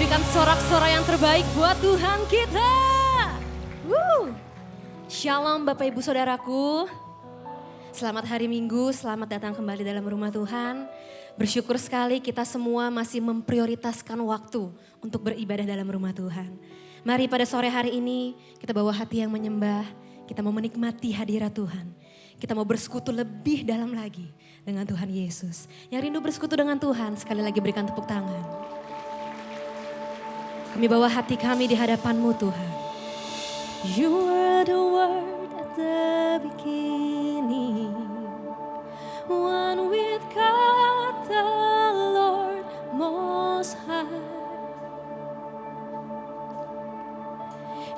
berikan sorak-sorai yang terbaik buat Tuhan kita. Shalom Bapak Ibu Saudaraku. Selamat hari Minggu, selamat datang kembali dalam rumah Tuhan. Bersyukur sekali kita semua masih memprioritaskan waktu untuk beribadah dalam rumah Tuhan. Mari pada sore hari ini kita bawa hati yang menyembah, kita mau menikmati hadirat Tuhan. Kita mau bersekutu lebih dalam lagi dengan Tuhan Yesus. Yang rindu bersekutu dengan Tuhan, sekali lagi berikan tepuk tangan. Kami bawa hati kami di hadapan-Mu Tuhan. You were the word at the beginning, one with God the Lord Most High.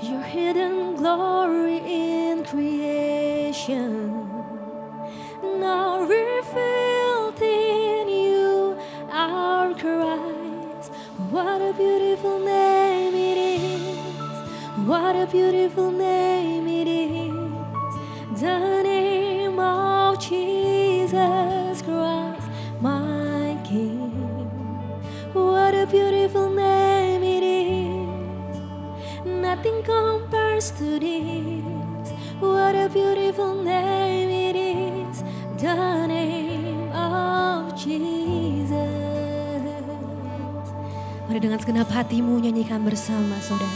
Your hidden glory in creation, now revealed in you, our Christ. What a beautiful name it is. What a beautiful name it is, the name of Jesus Christ, my King. What a beautiful name it is, nothing compares to this. What a beautiful name it is, the name of Jesus. Mari dengan segenap hatimu nyanyikan bersama saudara.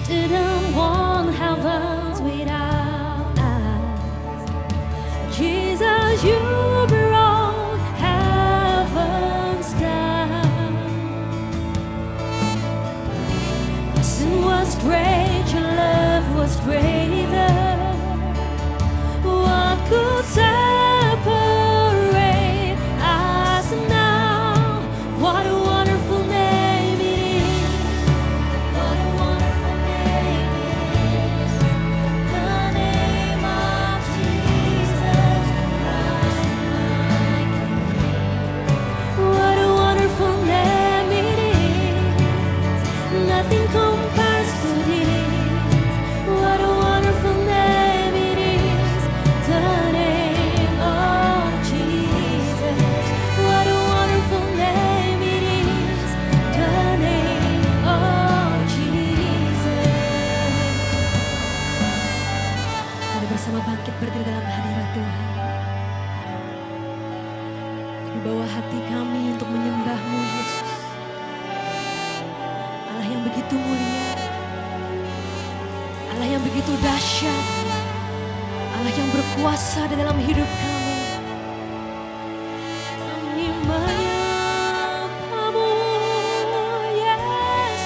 Didn't want heavens without us. Jesus, you brought heavens down. Your sin was great, your love was greater. What could separate us now? What a wonderful name it is. What a wonderful name it is. The name of Jesus Christ, my King. What a wonderful name it is. Nothing compares to this. What a wonderful name it is. The name of Jesus. What a wonderful name it is. The name of Jesus. Mari bersama bangkit berdiri dalam hadirat Tuhan. Di bawah hati kami untuk menyembah-Mu Yesus. Allah yang begitu mulia. Allah yang begitu dahsyat. Allah yang berkuasa di dalam hidup kami. Kami menyembah-Mu Yesus.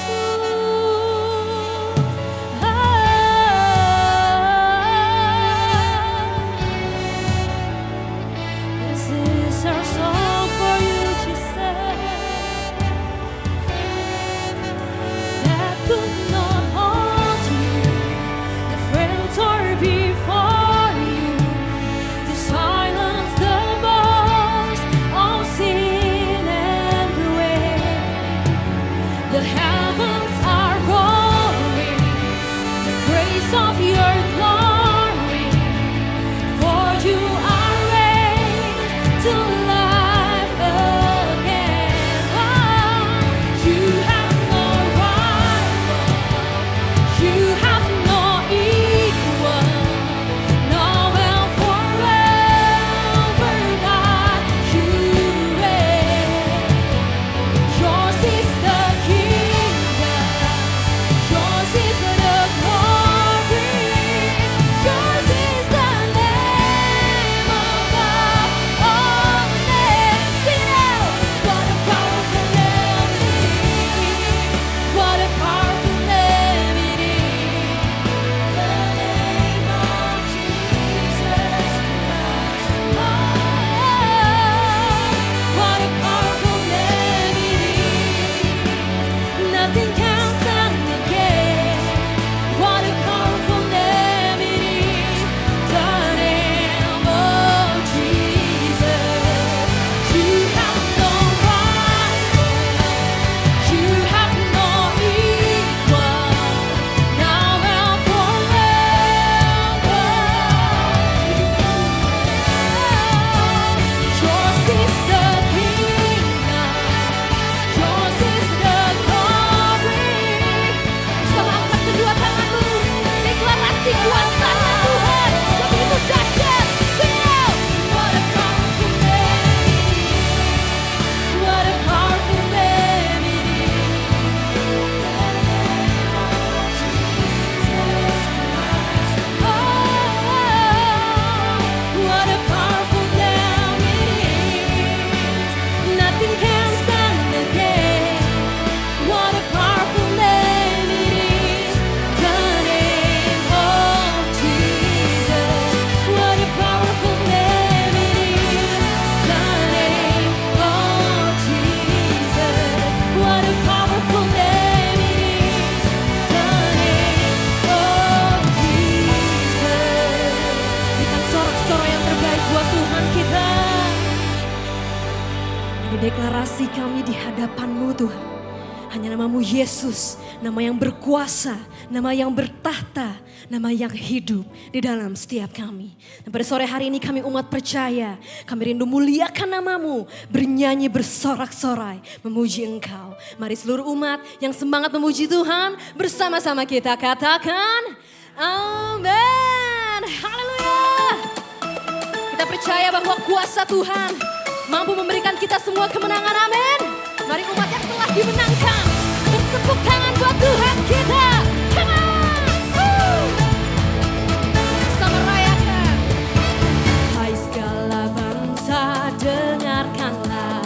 This is our song for you, Jesus. That could not hold you, the frail door before you, the silent Deklarasi kami di hadapan-Mu Tuhan. Hanya nama-Mu Yesus, nama yang berkuasa, nama yang bertahta, nama yang hidup di dalam setiap kami. Dan pada sore hari ini kami umat percaya, kami rindu muliakan nama-Mu, bernyanyi bersorak-sorai, memuji Engkau. Mari seluruh umat yang semangat memuji Tuhan, bersama-sama kita katakan, amin. Haleluya. Kita percaya bahwa kuasa Tuhan mampu memberikan kita semua kemenangan, amin. Mari umat yang telah dimenangkan, bertepuk tangan buat Tuhan kita. Come on! Sama rayakan. Hai segala bangsa, dengarkanlah,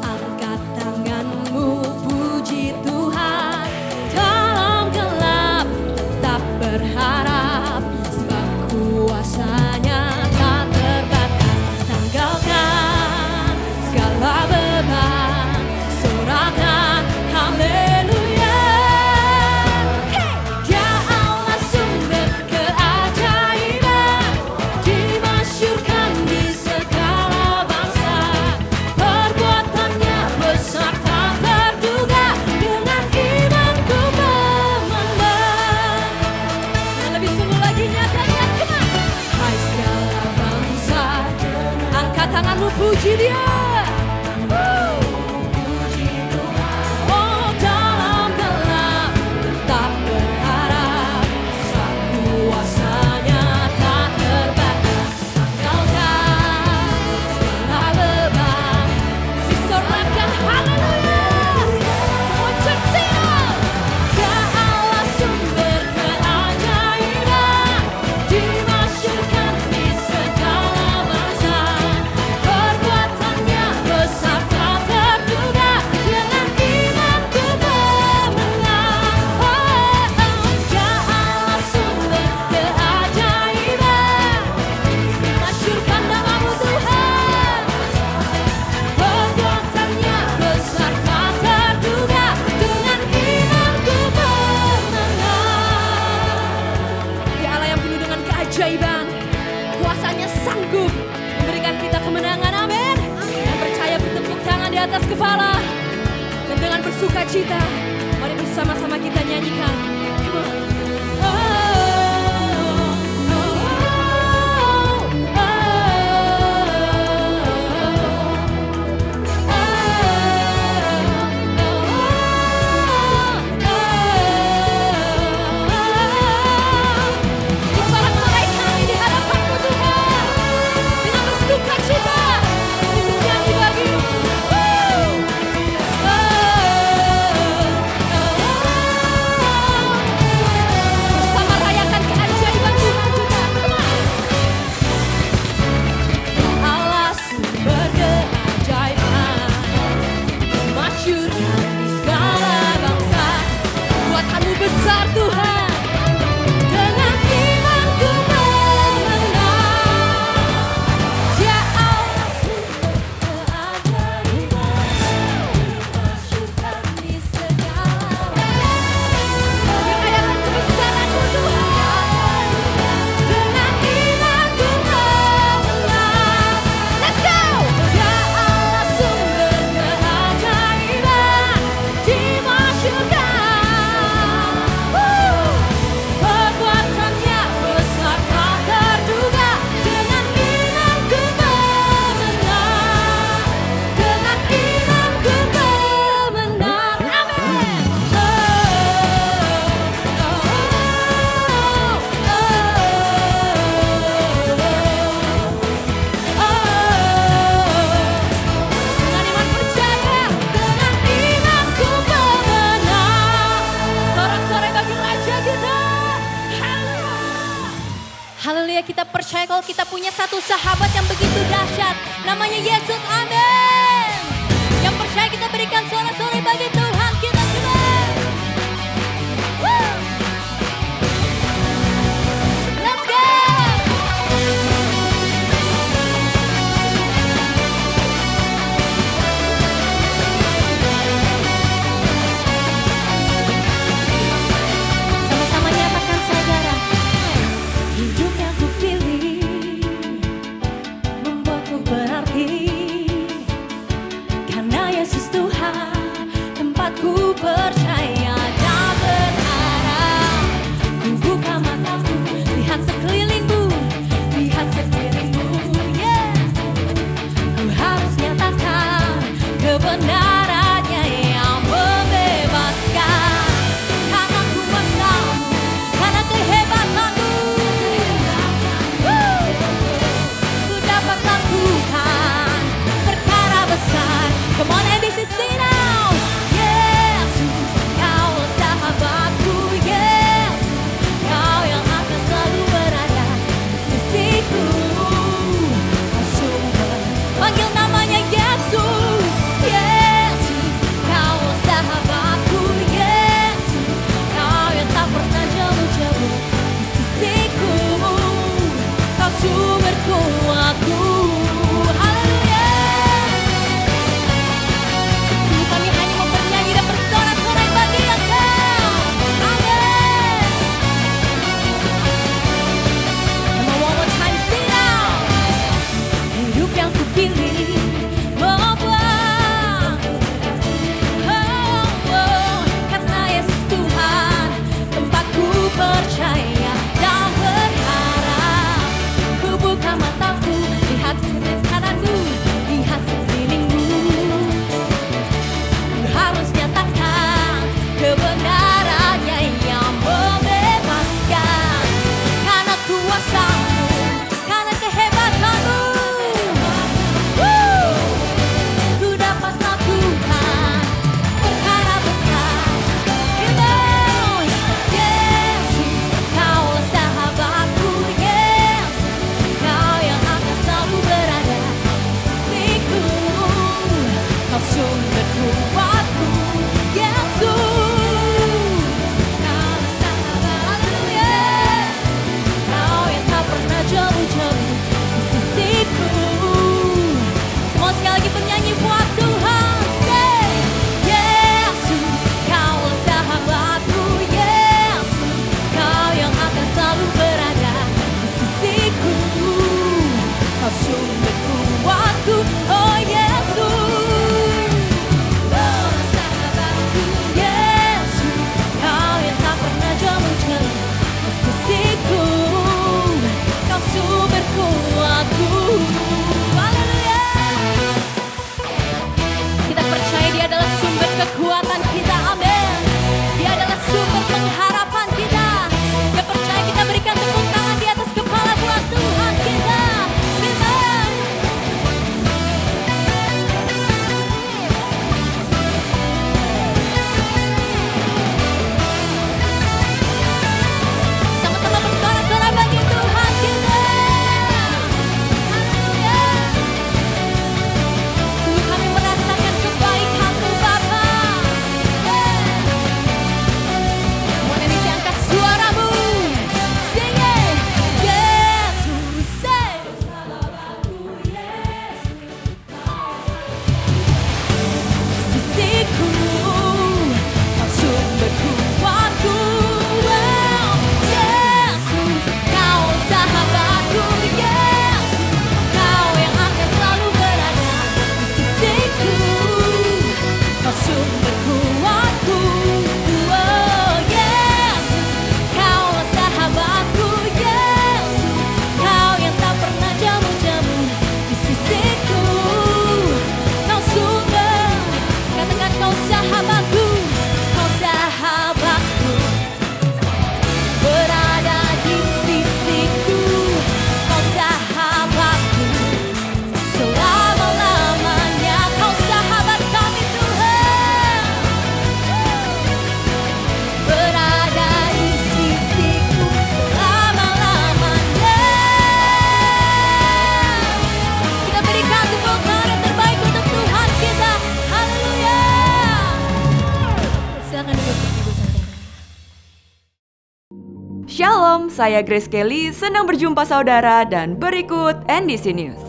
angkat tanganmu, puji Tuhan. Dalam gelap tetap berharap, sebab kuasanya tak terbatas. Tanggalkan segala beban, sorakan haleluya. Hey! Dia Allah sumber keajaiban, dimasyhurkan di segala bangsa. Perbuatannya besar tak terduga, dengan imanku memandang. Dan lebih sungguh lagi nyatakan, come on. Hai segala bangsa, angkat tanganmu, puji Dia. Oh, dalam gelap tetap berharap, sebab kuasanya tak terbatas. Tanggalkan segala beban, disorakan haleluya. Ucap sino. Dia Allah sumber keajaiban, dimasyhurkan di segala bangsa. Perbuatannya besar tak terduga, dengan imanku memenang. Dia Allah sumber keajaiban, dimasyhurkan nama-Mu Tuhan. Perbuatannya besar tak terduga, dengan imanku memenang. Dia Allah yang penuh dengan keajaiban, kuasanya sanggup memberikan kita kemenangan, amin. Yang percaya bertepuk tangan di atas kepala, dan dengan bersuka cita, mari bersama-sama kita nyanyikan. Come on. Oh, oh, oh, disorak-sorai kami di hadapan-Mu Tuhan, dengan bersuka cita, untuk nyanyi bagi-Mu. Bersama rayakan keajaiban Tuhan kita. Come on. Allah sumber keajaiban, masyhurkan di segala bangsa. Buatanmu besar Tuhan, dengan imanku memenang. Dia Allah sumber keajaiban, masyhurkan di segala bangsa. Rayakan kebesaran-Mu Tuhan, dengan imanku memenang. Let's go! Dia Allah sumber keajaiban, dimasyhurkan. Perbuatannya besar tak terduga, dengan imanku memenang. Dengan imanku memenang, amin. Dengan iman percaya, dengan imanku memenang. Sorak-sorai bagi Raja kita. Haleluya. Haleluya, kita percaya kalau kita punya satu sahabat yang begitu dahsyat, namanya Yesus, amin. Yang percaya kita berikan sorak-sorai bagi Tuhan kita juga. Woo. Let's go. Sama-sama nyatakan saudara, hidup yang kupilih membuatku berarti. percaya dan berharap. Ku buka mataku, lihat sekelilingmu, lihat sekelilingmu, yeah. Ku harus nyatakan kebenarannya yang membebaskan. Karena kuasamu, karena kehebatanmu, ku dapat lakukan perkara besar. Come on, NDC, sing now. Yesus, Kau sahabatku, Yesus, Kau yang akan selalu berada di sisiku. Kau sumber, panggil namanya Yesus, Yesus, Kau sahabatku, Yesus, Kau yang tak pernah jauh-jauh di sisiku. Kau sumber kuatku. Haleluya. Sungguh kami hanya mau bernyanyi dan bersorak-sorai bagi Engkau. Amin. Come on, one more time, sing now. Hidup yang kupilih membuat, karena Yesus Tuhan, tempatku percaya dan berharap. Ku buka mataku, lihat kiri kananmu, lihat sekelilingmu. Ku harus nyatakan kebenarannya yang membebaskan. Karena kuasamu, karena kehebatanmu, ku dapat lakukan perkara besar. Come on. Yesus, Kau sahabatku, Yesus, Kau yang akan selalu berada di sisiku. Kau sumber kuatku, Yesus, Kau sahabatku, Yesus, Kau yang tak pernah jauh-jauh di sisiku. Semua sekali lagi penyanyi buat Tuhan, say, Yesus, Kau sahabatku, Yesus, Kau yang akan selalu berada di sisiku. Kau sumber kuatku, oh Yesus, oh sahabatku, Yesus, Kau yang tak pernah jauh-jauh di sisiku. Kau sumber kuatku. Haleluya. Kita percaya Dia adalah sumber kekuatan kita, amin. Dia adalah sumber pengharapan kita. Dia percaya kita berikan tepuk tangan di atas kepala buat Tuhan kita. Amin. Sama-sama bersorak-sorai bagi Tuhan kita. Haleluya. Sungguh kami merasakan kebaikan-Mu Bapa. Mau nyanyi, angkat suaramu. Sing it. Yesus, say. Sisiku, Kau sumber kuatku. Yesus, Kau sahabatku, Yesus, Kau yang akan selalu berada di sisiku. Kau sumber kuatku, oh Yesus, Kau sahabatku, Yesus, Kau yang tak pernah jauh-jauh di sisiku. Kau sumber, katakan Kau sahabatku, Kau sahabatku, berada di sisiku. Kau sahabatku, selama-lamanya. Kau sahabat kami Tuhan, berada di sisiku selama-lamanya. Kita berikan tepuk tangan yang terbaik untuk Tuhan kita. Haleluya. Silakan duduk Ibu Saudara. Shalom, saya Grace Kelly, senang berjumpa saudara dan berikut NDC News.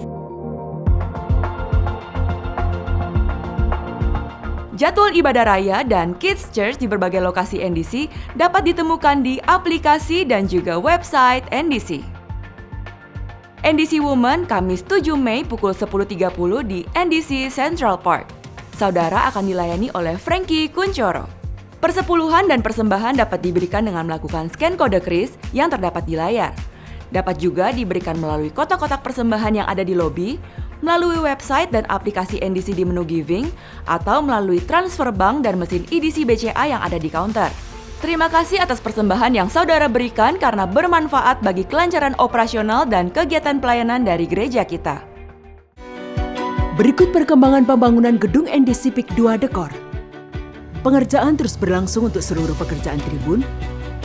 Jadwal ibadah raya dan Kids Church di berbagai lokasi NDC dapat ditemukan di aplikasi dan juga website NDC. NDC Women Kamis 7 Mei pukul 10.30 di NDC Central Park. Saudara akan dilayani oleh Frankie Kuncoro. Persepuluhan dan persembahan dapat diberikan dengan melakukan scan kode kris yang terdapat di layar. Dapat juga diberikan melalui kotak-kotak persembahan yang ada di lobi, melalui website dan aplikasi NDC di menu giving, atau melalui transfer bank dan mesin EDC BCA yang ada di counter. Terima kasih atas persembahan yang saudara berikan karena bermanfaat bagi kelancaran operasional dan kegiatan pelayanan dari gereja kita. Berikut perkembangan pembangunan gedung NDC PIK 2 Dekor. Pengerjaan terus berlangsung untuk seluruh pekerjaan tribun,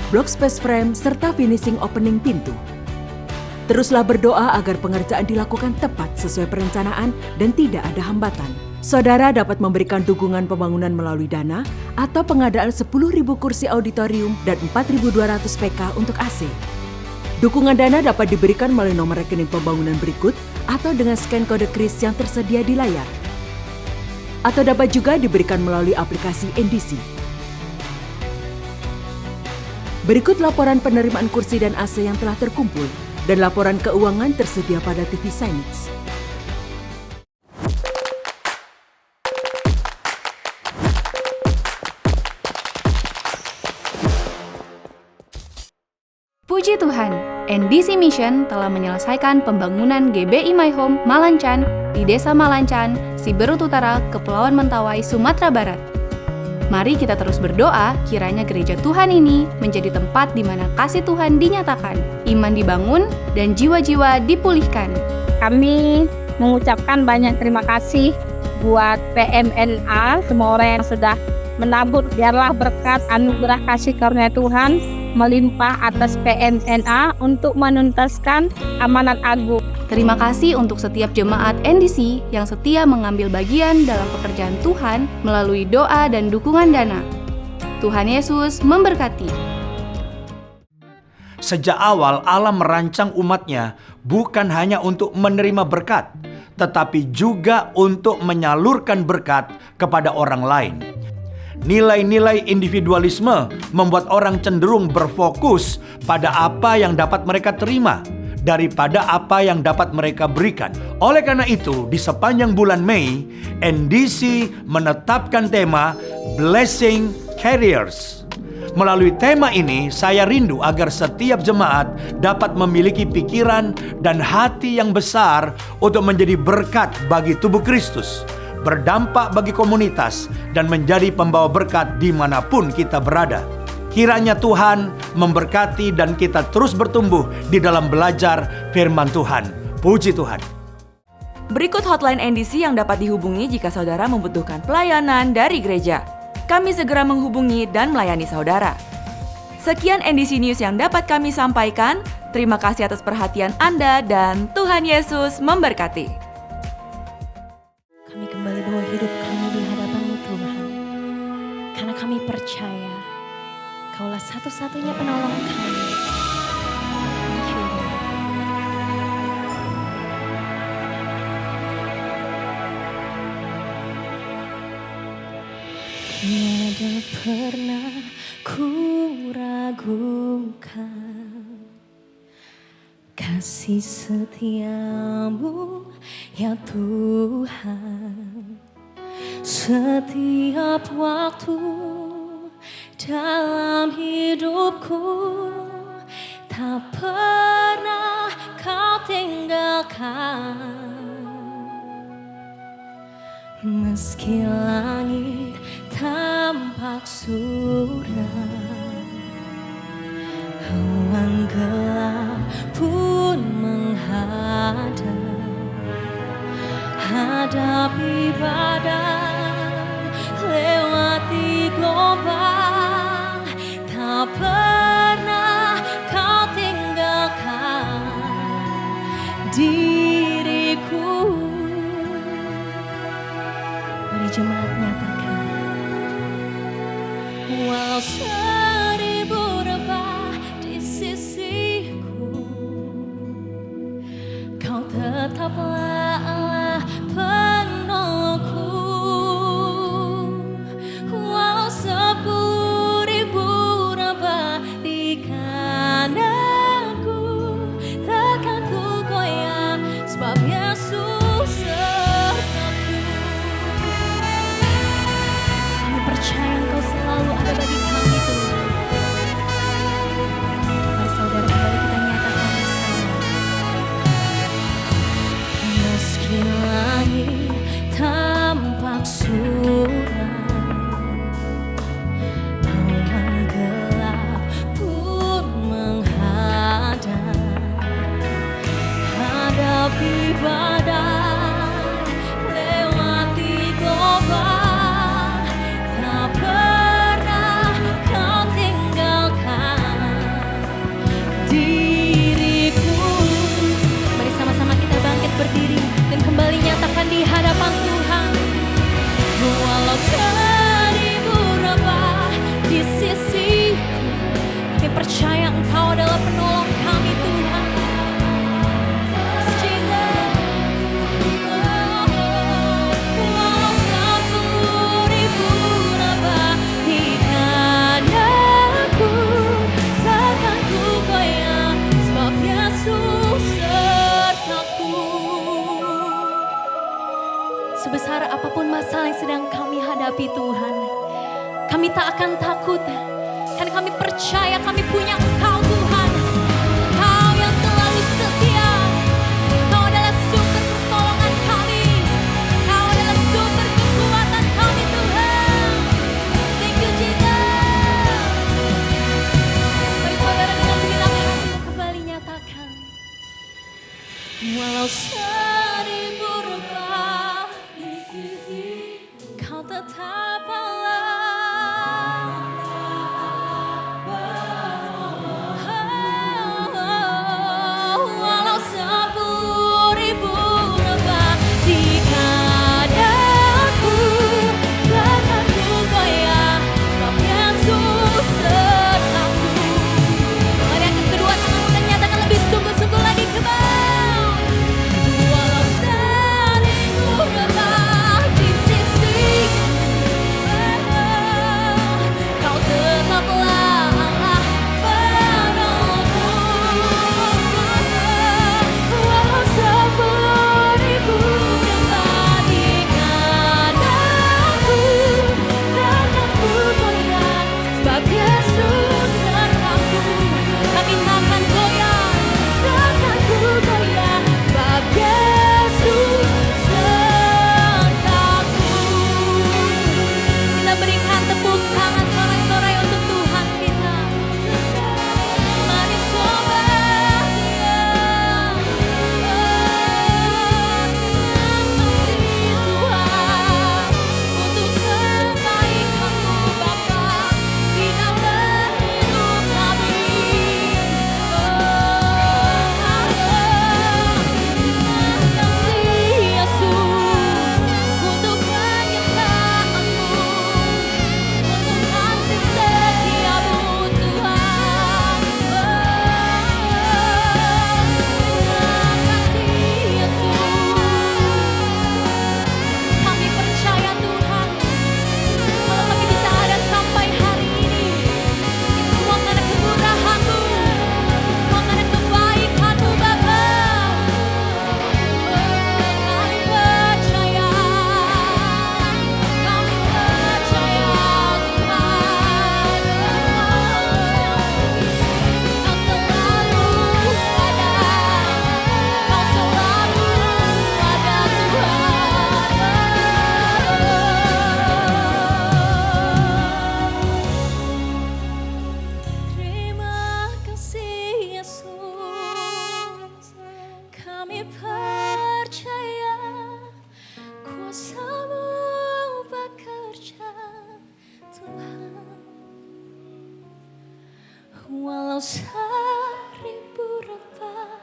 blok space frame, serta finishing opening pintu. Teruslah berdoa agar pengerjaan dilakukan tepat sesuai perencanaan dan tidak ada hambatan. Saudara dapat memberikan dukungan pembangunan melalui dana atau pengadaan 10.000 kursi auditorium dan 4.200 PK untuk AC. Dukungan dana dapat diberikan melalui nomor rekening pembangunan berikut atau dengan scan kode kris yang tersedia di layar. Atau dapat juga diberikan melalui aplikasi NDC. Berikut laporan penerimaan kursi dan AC yang telah terkumpul dan laporan keuangan tersedia pada TV Signage. Puji Tuhan, NDC Mission telah menyelesaikan pembangunan GBI My Home Malancan di Desa Malancan, Siberut Utara, Kepulauan Mentawai, Sumatera Barat. Mari kita terus berdoa kiranya gereja Tuhan ini menjadi tempat di mana kasih Tuhan dinyatakan, iman dibangun, dan jiwa-jiwa dipulihkan. Kami mengucapkan banyak terima kasih buat PMNA, semua orang yang sudah menabur. Biarlah berkat anugerah kasih karunia Tuhan melimpah atas PMNA untuk menuntaskan amanat agung. Terima kasih untuk setiap jemaat NDC yang setia mengambil bagian dalam pekerjaan Tuhan melalui doa dan dukungan dana. Tuhan Yesus memberkati. Sejak awal Allah merancang umatnya bukan hanya untuk menerima berkat, tetapi juga untuk menyalurkan berkat kepada orang lain. Nilai-nilai individualisme membuat orang cenderung berfokus pada apa yang dapat mereka terima daripada apa yang dapat mereka berikan. Oleh karena itu, di sepanjang bulan Mei, NDC menetapkan tema Blessing Carriers. Melalui tema ini, saya rindu agar setiap jemaat dapat memiliki pikiran dan hati yang besar untuk menjadi berkat bagi tubuh Kristus, berdampak bagi komunitas, dan menjadi pembawa berkat dimanapun kita berada. Kiranya Tuhan memberkati dan kita terus bertumbuh di dalam belajar firman Tuhan. Puji Tuhan. Berikut hotline NDC yang dapat dihubungi jika saudara membutuhkan pelayanan dari gereja. Kami segera menghubungi dan melayani saudara. Sekian NDC News yang dapat kami sampaikan. Terima kasih atas perhatian Anda dan Tuhan Yesus memberkati. Kami kembali bawa hidup kami di hadapan-Mu Tuhan. Karena kami percaya Kaulah satu-satunya penolong kami. Thank you, Lord. Tiada pernah ku ragukan kasih setiamu ya Tuhan. Setiap waktu dalam hidupku tak pernah kau tinggalkan. Meski langit tampak suram, awan gelap pun menghadap. Hadapi badai, lewati gelombang, tak pernah kau tinggalkan diriku. Mari jemaat nyatakan, walau 1000 rebah di sisiku, kau tetaplah Allah penolongku. Walau 10.000 rebah di kananku, takkan ku goyah sebab Yesus sertaku. Kami percaya Engkau selalu ada bagi suram, awan gelap pun menghadang. Hadapi badai, lewati gelombang, tak pernah kau tinggalkan diriku. Mari sama-sama kita bangkit berdiri dan kembali nyatakan di hadapan Tuhan. Walau seribu rebah di sisi, kami percaya Engkau adalah penolong kami Tuhan. Walau 10.000 rebah di kanan-Ku, takkan ku goyah, sebab Yesus sertaku. Sebesar apapun masalah yang sedang kami hadapi Tuhan, kami tak akan takut, karena kami percaya kami punya Engkau Tuhan. Engkau yang selalu setia, Engkau adalah sumber pertolongan kami, Engkau adalah sumber kekuatan kami Tuhan. Thank you Jesus. Mari saudara dengan segenap hati kembali nyatakan. Walau 1000 rebah di sisi, Kau tetap Allah. Walau 10.000 rebah di kanan-Ku, takkan ku goyah, sebab Yesus sertaku. Mari angkat kedua tanganmu dan nyatakan lebih sungguh-sungguh lagi ke bawah. Walau 1000 rebah di sisiku, Kau tetaplah Allah penolongku. Walau 10.000 rebah di kanan-Ku, takkan ku goyah, sebab Yesus sertaku. Kami takkan goyah, takkan ku goyah, sebab Yesus sertaku. Kita berikan tepuk tangan sorai-sorai untuk Tuhan kita. Mari sembah Dia. Terima kasih Tuhan untuk kebaikan-Mu Bapa di dalam hidup kami. Terima kasih Yesus untuk penyertaan-Mu, untuk kasih setia-Mu Tuhan. Terima kasih Yesus. Kami percaya Tuhan, kalau kami bisa ada sampai hari ini, itu semua karena kemurahan-Mu, semua karena kebaikan-Mu Bapa. Kami percaya Tuhan, Kau selalu ada, Kau selalu ada Tuhan. Terima kasih Yesus, kami percaya kuasa-Mu bekerja Tuhan. Walau 1000 rebah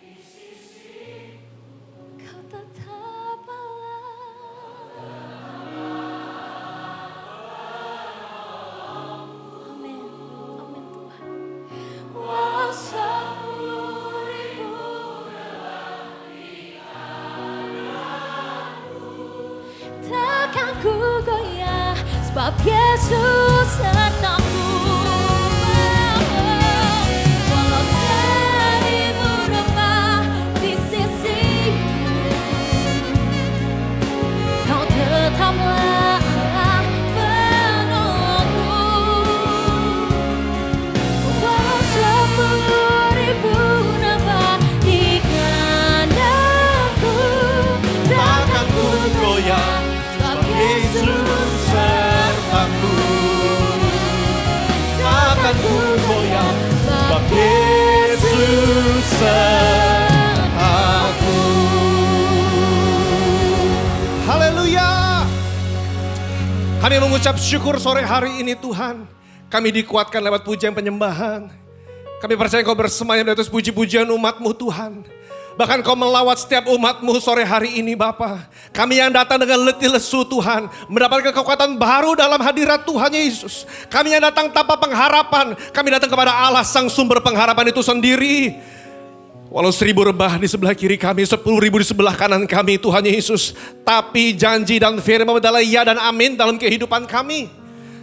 di sisiku, Kau tetap Allah. Amin, amin Tuhan. Walau 10.000 takkan ku goyah, sebab Yesus sertaku. Walau 1000 rebah di sisiku, Kau tetaplah Allah penolongku. Walau 10.000 rebah di kanan-Ku, takkan ku goyah, sebab Yesus sertaku, akan ku goyang sebab Yesus sertaku. Haleluya. Kami mengucap syukur sore hari ini Tuhan. Kami dikuatkan lewat pujian penyembahan. Kami percaya Kau bersemayam di atas puji-pujian umat-Mu Tuhan. Bahkan Kau melawat setiap umat-Mu sore hari ini Bapa. Kami yang datang dengan letih lesu Tuhan, mendapatkan kekuatan baru dalam hadirat Tuhan Yesus. Kami yang datang tanpa pengharapan, kami datang kepada Allah sang sumber pengharapan itu sendiri. Walau 1000 rebah di sebelah kiri kami, 10.000 di sebelah kanan kami Tuhan Yesus. Tapi janji dan firman adalah ya dan amin dalam kehidupan kami.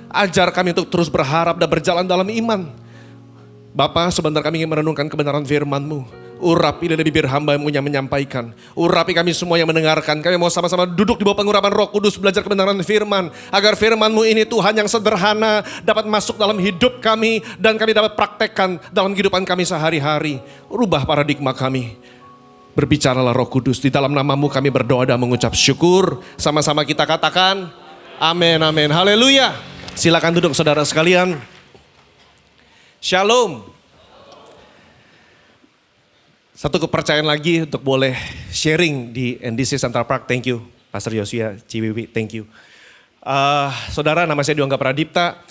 Ajar kami untuk terus berharap dan berjalan dalam iman. Bapa, sebentar kami ingin merenungkan kebenaran firman-Mu. Urapi dari bibir hamba-Mu yang menyampaikan. Urapi kami semua yang mendengarkan. Kami mau sama-sama duduk di bawah pengurapan Roh Kudus, belajar kebenaran firman. Agar firman-Mu ini Tuhan yang sederhana dapat masuk dalam hidup kami. Dan kami dapat praktekkan dalam kehidupan kami sehari-hari. Rubah paradigma kami. Berbicaralah Roh Kudus. Di dalam nama-Mu kami berdoa dan mengucap syukur. Sama-sama kita katakan amin, amin, haleluya. Silakan duduk saudara sekalian. Shalom. Satu kepercayaan lagi untuk boleh sharing di NDC Central Park. Thank you, Pastor Yosia Ciwiwi. Thank you. Saudara, nama saya Dwi Angga Pradipta.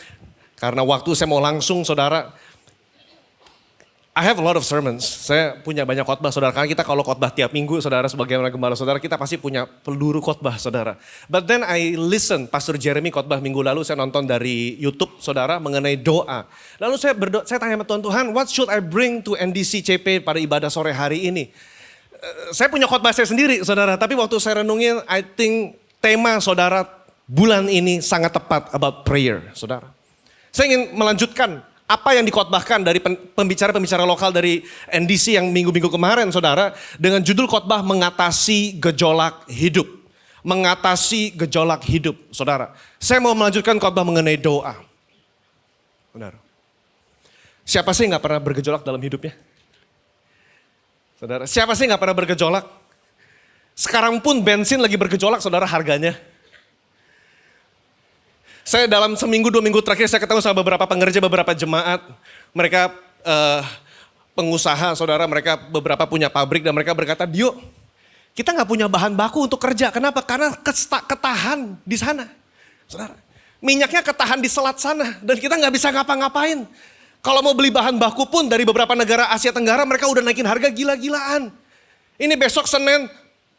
Karena waktu saya mau langsung, saudara. I have a lot of sermons. Saya punya banyak khotbah, saudara. Karena kita kalau khotbah tiap minggu, saudara, sebagai gembala saudara, kita pasti punya peluru khotbah, saudara. But then I listen, Pastor Jeremy khotbah minggu lalu, saya nonton dari YouTube, saudara, mengenai doa. Lalu saya berdoa, saya tanya sama Tuhan, what should I bring to NDC CP pada ibadah sore hari ini? Saya punya khotbah saya sendiri, saudara. Tapi waktu saya renungin, I think tema, saudara, bulan ini sangat tepat about prayer, saudara. Saya ingin melanjutkan apa yang dikhotbahkan dari pembicara-pembicara lokal dari NDC yang minggu-minggu kemarin, saudara, dengan judul khotbah mengatasi gejolak hidup. Mengatasi gejolak hidup, saudara. Saya mau melanjutkan khotbah mengenai doa. Benar. Siapa sih nggak pernah bergejolak dalam hidupnya? Saudara, siapa sih nggak pernah bergejolak? Sekarang pun bensin lagi bergejolak, saudara, harganya. Saya dalam seminggu 2 minggu terakhir saya ketemu sama beberapa pengerja, beberapa jemaat. Mereka pengusaha, saudara, mereka beberapa punya pabrik dan mereka berkata, Dio, kita nggak punya bahan baku untuk kerja. Kenapa? Karena ketahan di sana, saudara. Minyaknya ketahan di selat sana dan kita nggak bisa ngapa-ngapain. Kalau mau beli bahan baku pun dari beberapa negara Asia Tenggara mereka udah naikin harga gila-gilaan. Ini besok Senin,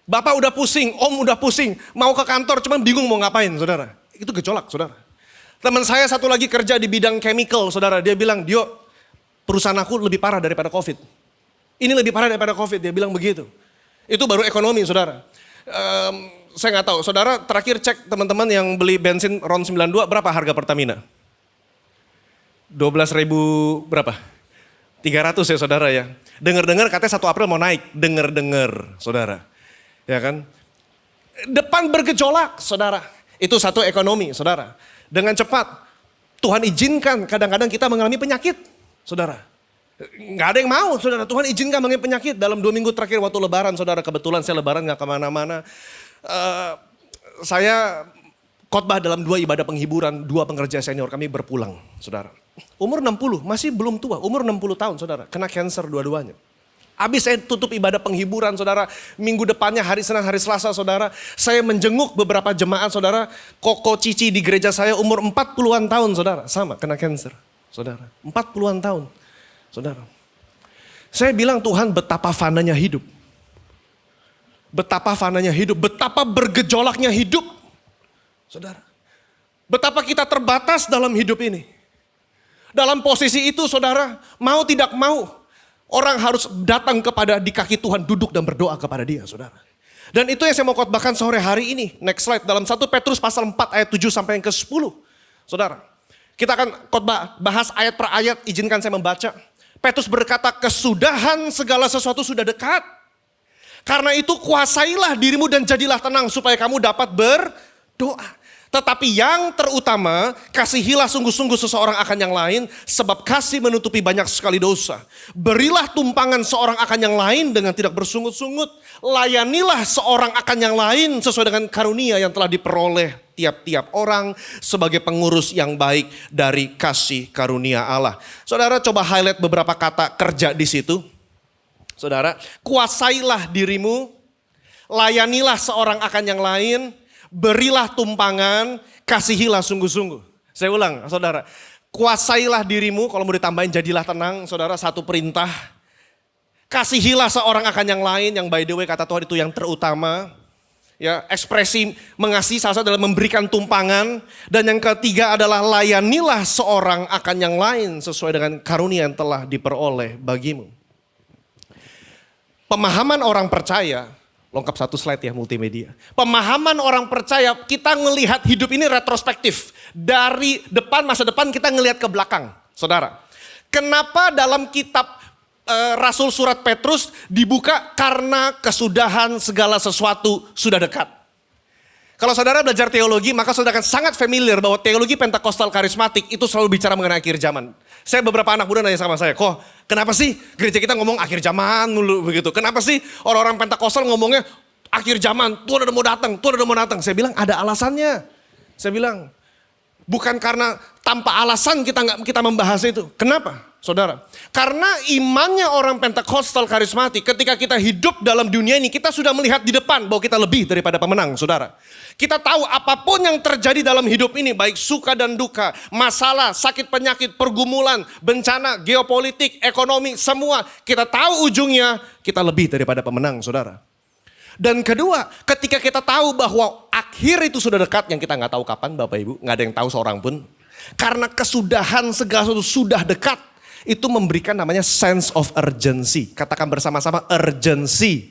Bapak udah pusing, Om udah pusing, mau ke kantor cuman bingung mau ngapain, saudara. Itu gejolak, saudara. Teman saya satu lagi kerja di bidang chemical, saudara. Dia bilang, Dio, perusahaan aku lebih parah daripada COVID. Ini lebih parah daripada COVID, dia bilang begitu. Itu baru ekonomi, saudara. Saya nggak tahu, saudara terakhir cek teman-teman yang beli bensin RON 92, berapa harga Pertamina? 12.000 berapa? 300 ya saudara ya. Dengar-dengar katanya 1 April mau naik, dengar-dengar saudara. Ya kan? Depan bergejolak, saudara. Itu satu ekonomi, saudara. Dengan cepat, Tuhan izinkan kadang-kadang kita mengalami penyakit, saudara. Nggak ada yang mau, saudara. Tuhan izinkan mengalami penyakit. Dalam 2 minggu terakhir waktu lebaran, saudara. Kebetulan saya lebaran nggak kemana-mana. Saya khotbah dalam 2 ibadah penghiburan, 2 pengerja senior kami berpulang, saudara. Umur 60, masih belum tua. Umur 60 tahun, saudara. Kena cancer dua-duanya. Habis saya tutup ibadah penghiburan, saudara. Minggu depannya hari Senin, hari Selasa, saudara. Saya menjenguk beberapa jemaat, saudara. Koko Cici di gereja saya umur 40-an tahun, saudara. Sama, kena cancer, saudara. 40-an tahun, saudara. Saya bilang Tuhan betapa fananya hidup. Betapa fananya hidup. Betapa bergejolaknya hidup, saudara. Betapa kita terbatas dalam hidup ini. Dalam posisi itu, saudara, mau tidak mau, orang harus datang kepada di kaki Tuhan, duduk dan berdoa kepada dia, saudara. Dan itu yang saya mau khotbahkan sore hari ini. Next slide, dalam 1 Petrus pasal 4 ayat 7 sampai yang ke-10. Saudara, kita akan khotbah bahas ayat per ayat, izinkan saya membaca. Petrus berkata, kesudahan segala sesuatu sudah dekat. Karena itu kuasailah dirimu dan jadilah tenang supaya kamu dapat berdoa. Tetapi yang terutama, kasihilah sungguh-sungguh seseorang akan yang lain, sebab kasih menutupi banyak sekali dosa. Berilah tumpangan seorang akan yang lain dengan tidak bersungut-sungut. Layanilah seorang akan yang lain sesuai dengan karunia yang telah diperoleh tiap-tiap orang sebagai pengurus yang baik dari kasih karunia Allah. Saudara coba highlight beberapa kata kerja di situ. Saudara, kuasailah dirimu, layanilah seorang akan yang lain, berilah tumpangan, kasihilah sungguh-sungguh. Saya ulang, saudara. Kuasailah dirimu, kalau mau ditambahin jadilah tenang, saudara, satu perintah. Kasihilah seorang akan yang lain, yang by the way kata Tuhan itu yang terutama. Ya, ekspresi mengasihi salah satu adalah memberikan tumpangan. Dan yang ketiga adalah layanilah seorang akan yang lain sesuai dengan karunia yang telah diperoleh bagimu. Pemahaman orang percaya, lengkap satu slide ya multimedia. Pemahaman orang percaya, kita ngelihat hidup ini retrospektif. Dari depan, masa depan kita ngelihat ke belakang. Saudara, kenapa dalam kitab Rasul surat Petrus dibuka karena kesudahan segala sesuatu sudah dekat. Kalau saudara belajar teologi, maka saudara akan sangat familiar bahwa teologi Pentakostal karismatik itu selalu bicara mengenai akhir zaman. Saya beberapa anak muda nanya sama saya, kok kenapa sih gereja kita ngomong akhir zaman dulu begitu? Kenapa sih orang-orang Pentakostal ngomongnya akhir zaman, Tuhan udah mau datang, Tuhan udah mau datang. Saya bilang ada alasannya. Saya bilang bukan karena tanpa alasan kita membahas itu. Kenapa? Saudara, karena imannya orang Pentakostal karismatik, ketika kita hidup dalam dunia ini, kita sudah melihat di depan bahwa kita lebih daripada pemenang, saudara. Kita tahu apapun yang terjadi dalam hidup ini, baik suka dan duka, masalah, sakit penyakit, pergumulan, bencana, geopolitik, ekonomi, semua. Kita tahu ujungnya, kita lebih daripada pemenang, saudara. Dan kedua, ketika kita tahu bahwa akhir itu sudah dekat, yang kita nggak tahu kapan Bapak Ibu, nggak ada yang tahu seorang pun. Karena kesudahan segala sesuatu sudah dekat. Itu memberikan namanya sense of urgency. Katakan bersama-sama urgency.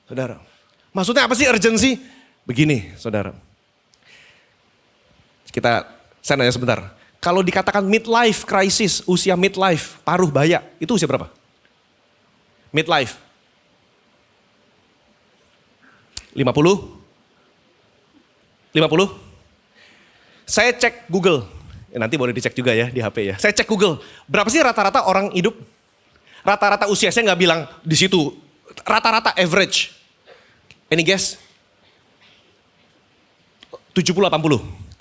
Saudara. Maksudnya apa sih urgency? Begini saudara. Saya nanya sebentar. Kalau dikatakan midlife crisis, usia midlife, paruh baya, itu usia berapa? Midlife. 50? 50? Saya cek Google. Nanti boleh dicek juga ya di HP ya. Saya cek Google, berapa sih rata-rata orang hidup? Rata-rata usia, saya nggak bilang di situ. Rata-rata average. Any guess? 70-80.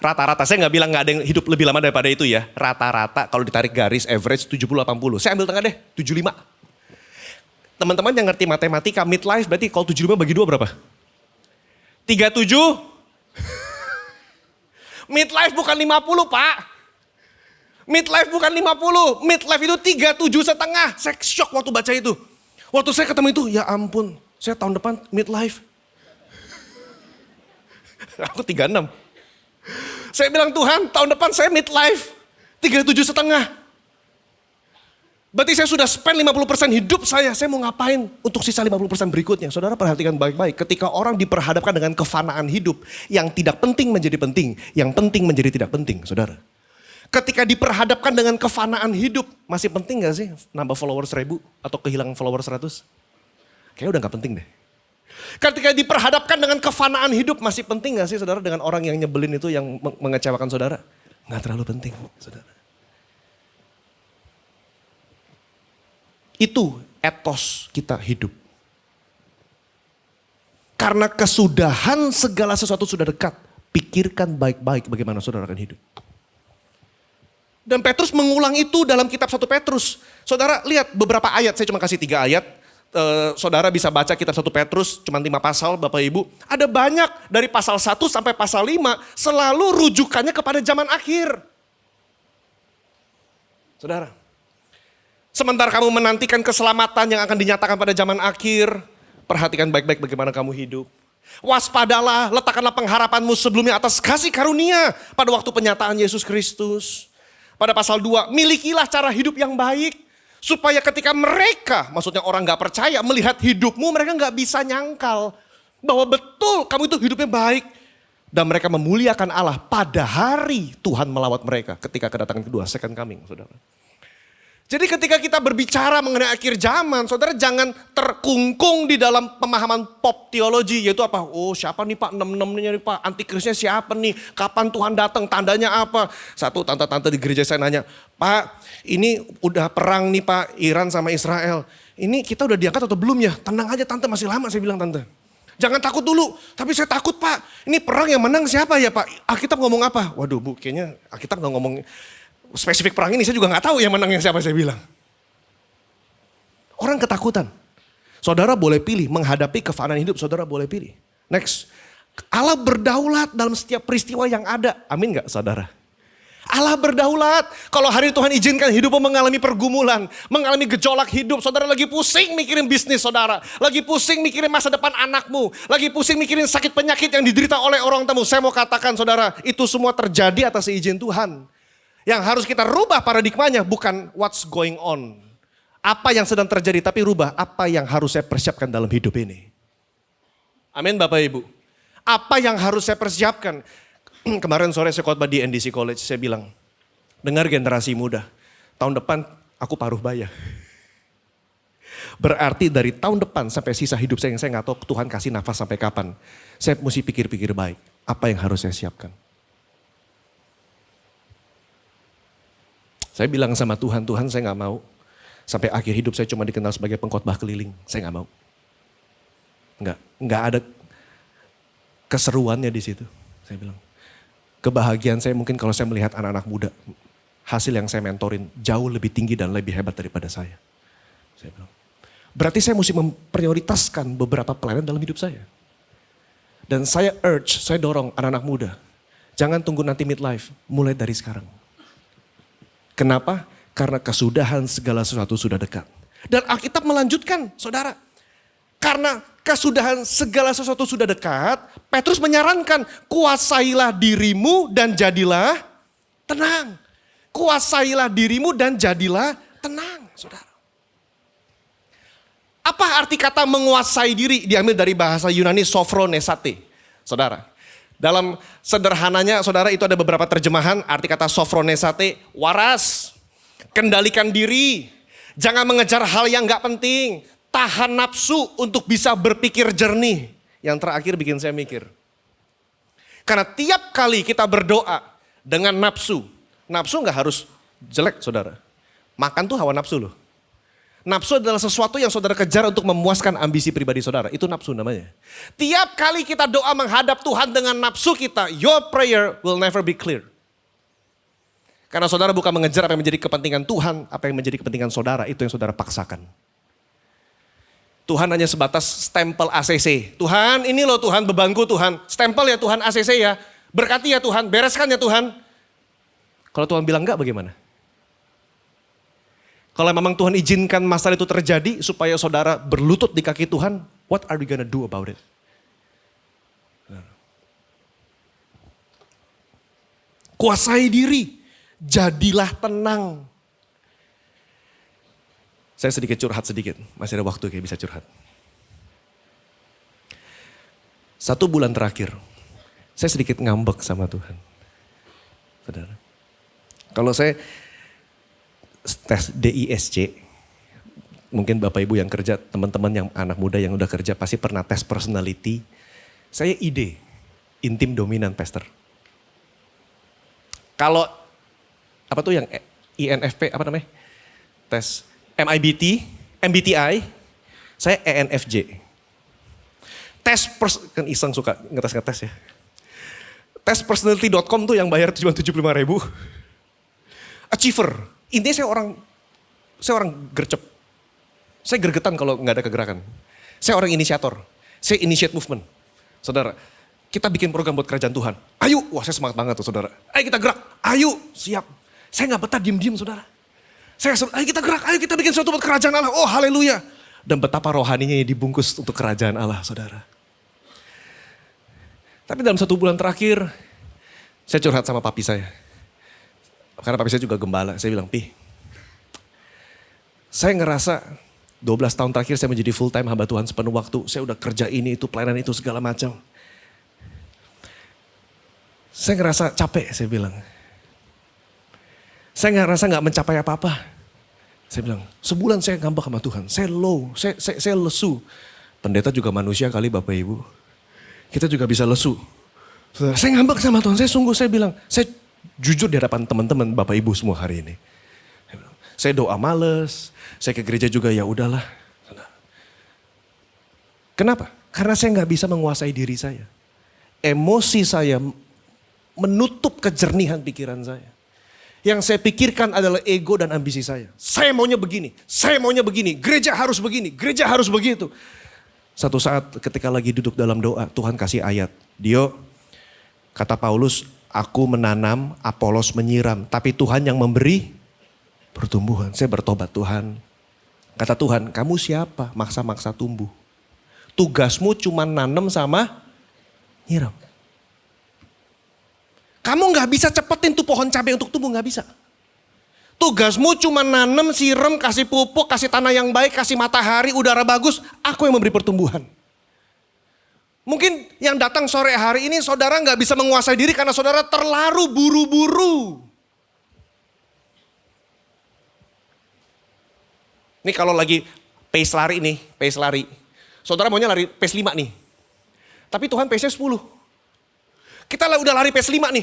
Rata-rata, saya nggak bilang nggak ada yang hidup lebih lama daripada itu ya. Rata-rata kalau ditarik garis average 70-80. Saya ambil tengah deh, 75. Teman-teman yang ngerti matematika, midlife berarti kalau 75 bagi 2 berapa? 37? Midlife bukan 50 Pak. Midlife bukan 50, midlife itu 37,5. Saya shock waktu baca itu. Waktu saya ketemu itu, ya ampun, saya tahun depan midlife. Aku 36. Saya bilang Tuhan, tahun depan saya midlife, 37,5. Berarti saya sudah spend 50% hidup saya mau ngapain untuk sisa 50% berikutnya. Saudara perhatikan baik-baik, ketika orang diperhadapkan dengan kefanaan hidup, yang tidak penting menjadi penting, yang penting menjadi tidak penting, saudara. Ketika diperhadapkan dengan kefanaan hidup, masih penting gak sih nambah followers 1000 atau kehilangan followers 100? Kayaknya udah gak penting deh. Ketika diperhadapkan dengan kefanaan hidup, masih penting gak sih saudara dengan orang yang nyebelin itu yang mengecewakan saudara? Gak terlalu penting saudara. Itu etos kita hidup. Karena kesudahan segala sesuatu sudah dekat, pikirkan baik-baik bagaimana saudara akan hidup. Dan Petrus mengulang itu dalam kitab 1 Petrus. Saudara lihat beberapa ayat, saya cuma kasih 3 ayat. Saudara bisa baca kitab 1 Petrus, cuma 5 pasal Bapak Ibu. Ada banyak dari pasal 1 sampai pasal 5 selalu rujukannya kepada zaman akhir. Saudara, sementara kamu menantikan keselamatan yang akan dinyatakan pada zaman akhir, perhatikan baik-baik bagaimana kamu hidup. Waspadalah, letakkanlah pengharapanmu sebelumnya atas kasih karunia pada waktu penyataan Yesus Kristus. Pada pasal 2, milikilah cara hidup yang baik. Supaya ketika mereka, maksudnya orang gak percaya, melihat hidupmu, mereka gak bisa nyangkal. Bahwa betul kamu itu hidupnya baik. Dan mereka memuliakan Allah pada hari Tuhan melawat mereka ketika kedatangan kedua, second coming, saudara. Jadi ketika kita berbicara mengenai akhir zaman, saudara jangan terkungkung di dalam pemahaman pop teologi. Yaitu apa? Oh siapa nih Pak, 66-nya nih Pak, antikrisnya siapa nih, kapan Tuhan datang, tandanya apa? Satu tante-tante di gereja saya nanya, Pak ini udah perang nih Pak, Iran sama Israel. Ini kita udah diangkat atau belum ya? Tenang aja tante, masih lama saya bilang tante. Jangan takut dulu. Tapi saya takut Pak. Ini perang yang menang siapa ya Pak? Alkitab ngomong apa? Waduh Bu, kayaknya Alkitab gak ngomong spesifik perang ini. Saya juga gak tahu yang menang yang siapa saya bilang. Orang ketakutan. Saudara boleh pilih menghadapi kefanaan hidup. Saudara boleh pilih. Next. Allah berdaulat dalam setiap peristiwa yang ada. Amin gak saudara? Allah berdaulat. Kalau hari Tuhan izinkan hidupmu mengalami pergumulan, mengalami gejolak hidup, saudara lagi pusing mikirin bisnis saudara, lagi pusing mikirin masa depan anakmu, lagi pusing mikirin sakit penyakit yang diderita oleh orang tamu. Saya mau katakan saudara, itu semua terjadi atas izin Tuhan. Yang harus kita rubah paradigmanya bukan what's going on. Apa yang sedang terjadi, tapi rubah apa yang harus saya persiapkan dalam hidup ini. Amin Bapak Ibu. Apa yang harus saya persiapkan? Kemarin sore saya khotbah di NDC College, saya bilang, dengar generasi muda, tahun depan aku paruh baya. Berarti dari tahun depan sampai sisa hidup saya yang saya gak tahu Tuhan kasih nafas sampai kapan. Saya mesti pikir-pikir baik, apa yang harus saya siapkan. Saya bilang sama Tuhan, Tuhan saya gak mau sampai akhir hidup saya cuma dikenal sebagai pengkhotbah keliling. Saya gak mau. Nggak ada keseruannya di situ. Saya bilang, kebahagiaan saya mungkin kalau saya melihat anak-anak muda, hasil yang saya mentorin jauh lebih tinggi dan lebih hebat daripada saya. Saya bilang, berarti saya mesti memprioritaskan beberapa pelayanan dalam hidup saya. Dan saya urge, saya dorong anak-anak muda, jangan tunggu nanti midlife, mulai dari sekarang. Kenapa? Karena kesudahan segala sesuatu sudah dekat. Dan Alkitab melanjutkan, saudara. Karena kesudahan segala sesuatu sudah dekat, Petrus menyarankan, kuasailah dirimu dan jadilah tenang. Kuasailah dirimu dan jadilah tenang, saudara. Apa arti kata menguasai diri? Diambil dari bahasa Yunani sophronesate, saudara. Dalam sederhananya, saudara, itu ada beberapa terjemahan. Arti kata sophronesate, waras, kendalikan diri, jangan mengejar hal yang gak penting. Tahan nafsu untuk bisa berpikir jernih. Yang terakhir bikin saya mikir. Karena tiap kali kita berdoa dengan nafsu. Nafsu gak harus jelek saudara. Makan tuh hawa nafsu loh. Nafsu adalah sesuatu yang saudara kejar untuk memuaskan ambisi pribadi saudara. Itu nafsu namanya. Tiap kali kita doa menghadap Tuhan dengan nafsu kita, your prayer will never be clear. Karena saudara bukan mengejar apa yang menjadi kepentingan Tuhan, apa yang menjadi kepentingan saudara, itu yang saudara paksakan. Tuhan hanya sebatas stempel ACC. Tuhan ini loh Tuhan, bebanku Tuhan. Stempel ya Tuhan, ACC ya. Berkati ya Tuhan, bereskan ya Tuhan. Kalau Tuhan bilang enggak bagaimana? Kalau memang Tuhan izinkan masalah itu terjadi supaya saudara berlutut di kaki Tuhan, what are we gonna do about it? Kuasai diri, jadilah tenang. Saya sedikit curhat sedikit, masih ada waktu kayak bisa curhat. 1 bulan terakhir, saya sedikit ngambek sama Tuhan. Saudara, kalau saya tes DISC, mungkin Bapak Ibu yang kerja, teman-teman yang anak muda yang udah kerja pasti pernah tes personality. Saya ID, intim dominan pastor. Kalau apa tuh yang INFP apa namanya? Tes MBTI, saya ENFJ. Kan iseng suka ngetes ya. Tes personality.com tuh yang bayar cuma 75.000. Achiever, intinya saya orang gercep. Saya gergetan kalau nggak ada kegerakan. Saya orang inisiator, saya initiate movement. Saudara, kita bikin program buat kerajaan Tuhan. Ayo, wah saya semangat banget tuh saudara. Ayo kita gerak, ayo siap. Saya nggak betah diem-diem saudara. Ayo kita gerak, ayo kita bikin sesuatu buat kerajaan Allah. Oh haleluya. Dan betapa rohaninya dibungkus untuk kerajaan Allah saudara. Tapi dalam 1 bulan terakhir, saya curhat sama papi saya. Karena papi saya juga gembala. Saya bilang, Pi, saya ngerasa 12 tahun terakhir saya menjadi full time hamba Tuhan sepenuh waktu. Saya udah kerja ini, itu pelayanan itu segala macam. Saya ngerasa capek, saya bilang. Saya ngerasa gak mencapai apa-apa. Saya bilang, sebulan saya ngambek sama Tuhan. Saya low, saya lesu. Pendeta juga manusia kali Bapak Ibu. Kita juga bisa lesu. Saya ngambek sama Tuhan, saya bilang, saya jujur di hadapan teman-teman Bapak Ibu semua hari ini. Saya doa males, saya ke gereja juga ya udahlah. Kenapa? Karena saya nggak bisa menguasai diri saya. Emosi saya menutup kejernihan pikiran saya. Yang saya pikirkan adalah ego dan ambisi saya. Saya maunya begini, saya maunya begini. Gereja harus begini, gereja harus begitu. Satu saat ketika lagi duduk dalam doa, Tuhan kasih ayat. Dio, kata Paulus, aku menanam, Apolos menyiram. Tapi Tuhan yang memberi pertumbuhan. Saya bertobat, Tuhan. Kata Tuhan, kamu siapa? Maksa-maksa tumbuh. Tugasmu cuma nanam sama nyiram. Kamu gak bisa cepetin tuh pohon cabai untuk tumbuh, gak bisa. Tugasmu cuma nanam, siram, kasih pupuk, kasih tanah yang baik, kasih matahari, udara bagus. Aku yang memberi pertumbuhan. Mungkin yang datang sore hari ini saudara gak bisa menguasai diri karena saudara terlalu buru-buru. Ini kalau lagi pace lari nih, pace lari. Saudara maunya lari pace 5 nih. Tapi Tuhan pace-nya 10. Kita udah lari pace 5 nih.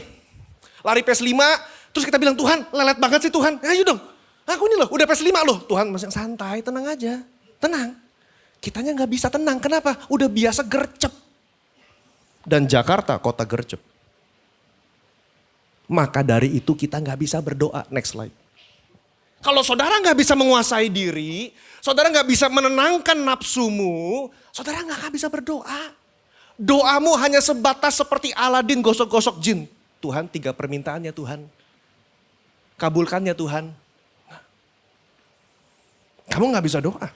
Lari pace 5, terus kita bilang, Tuhan lelet banget sih Tuhan. Ayo dong, aku ini loh udah pace 5 loh. Tuhan masih santai, tenang aja. Tenang. Kitanya gak bisa tenang, kenapa? Udah biasa gercep. Dan Jakarta kota gercep. Maka dari itu kita gak bisa berdoa. Next slide. Kalau saudara gak bisa menguasai diri, saudara gak bisa menenangkan nafsumu, saudara gak akan bisa berdoa. Doamu hanya sebatas seperti Aladin gosok-gosok jin. Tuhan 3 permintaannya Tuhan. Kabulkannya Tuhan. Kamu gak bisa doa.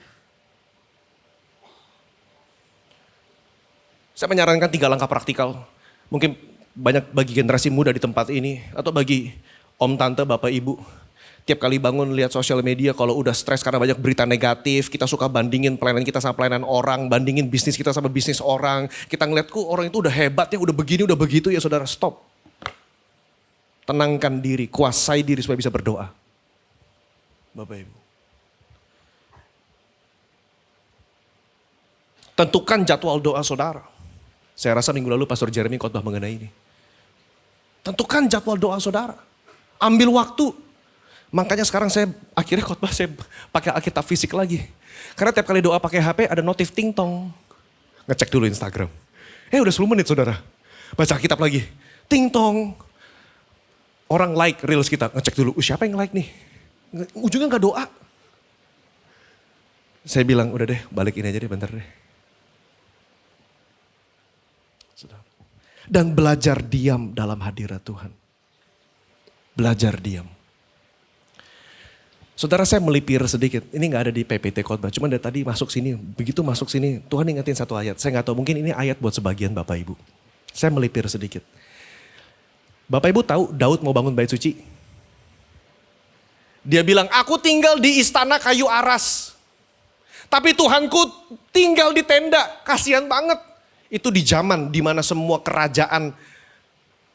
Saya menyarankan 3 langkah praktikal. Mungkin banyak bagi generasi muda di tempat ini. Atau bagi om, tante, bapak, ibu. Tiap kali bangun lihat sosial media kalau udah stres karena banyak berita negatif. Kita suka bandingin pelayanan kita sama pelayanan orang. Bandingin bisnis kita sama bisnis orang. Kita ngeliat kok orang itu udah hebat ya, udah begini, udah begitu ya saudara. Stop. Tenangkan diri, kuasai diri supaya bisa berdoa. Bapak Ibu. Tentukan jadwal doa saudara. Saya rasa minggu lalu Pastor Jeremy khotbah mengenai ini. Tentukan jadwal doa saudara. Ambil waktu. Makanya sekarang saya akhirnya khotbah saya pakai Alkitab fisik lagi. Karena tiap kali doa pakai HP ada notif ting tong. Ngecek dulu Instagram. Udah 10 menit saudara. Baca Alkitab lagi. Ting tong. Orang like reels kita. Ngecek dulu. Siapa yang like nih? Ujungnya gak doa. Saya bilang udah deh balikin aja deh bentar deh. Dan belajar diam dalam hadirat Tuhan. Belajar diam. Saudara saya melipir sedikit, ini gak ada di PPT khotbah, cuma dari tadi masuk sini, begitu masuk sini Tuhan ingetin satu ayat. Saya gak tahu mungkin ini ayat buat sebagian Bapak Ibu. Saya melipir sedikit. Bapak Ibu tahu Daud mau bangun bait suci? Dia bilang, aku tinggal di istana kayu aras. Tapi Tuhanku tinggal di tenda, kasihan banget. Itu di zaman dimana semua kerajaan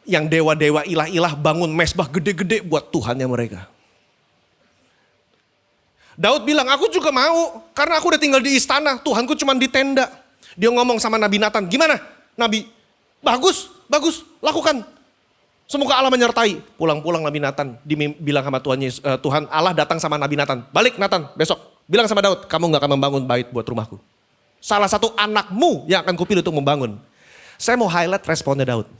yang dewa-dewa ilah-ilah bangun mesbah gede-gede buat Tuhannya mereka. Daud bilang, aku juga mau karena aku udah tinggal di istana, Tuhanku cuma di tenda. Dia ngomong sama Nabi Nathan, gimana Nabi? Bagus, lakukan. Semoga Allah menyertai. Pulang-pulang Nabi Nathan bilang sama Tuhan Allah datang sama Nabi Nathan. Balik Nathan besok, bilang sama Daud, kamu gak akan membangun bait buat rumahku. Salah satu anakmu yang akan kupilih untuk membangun. Saya mau highlight responnya Daud.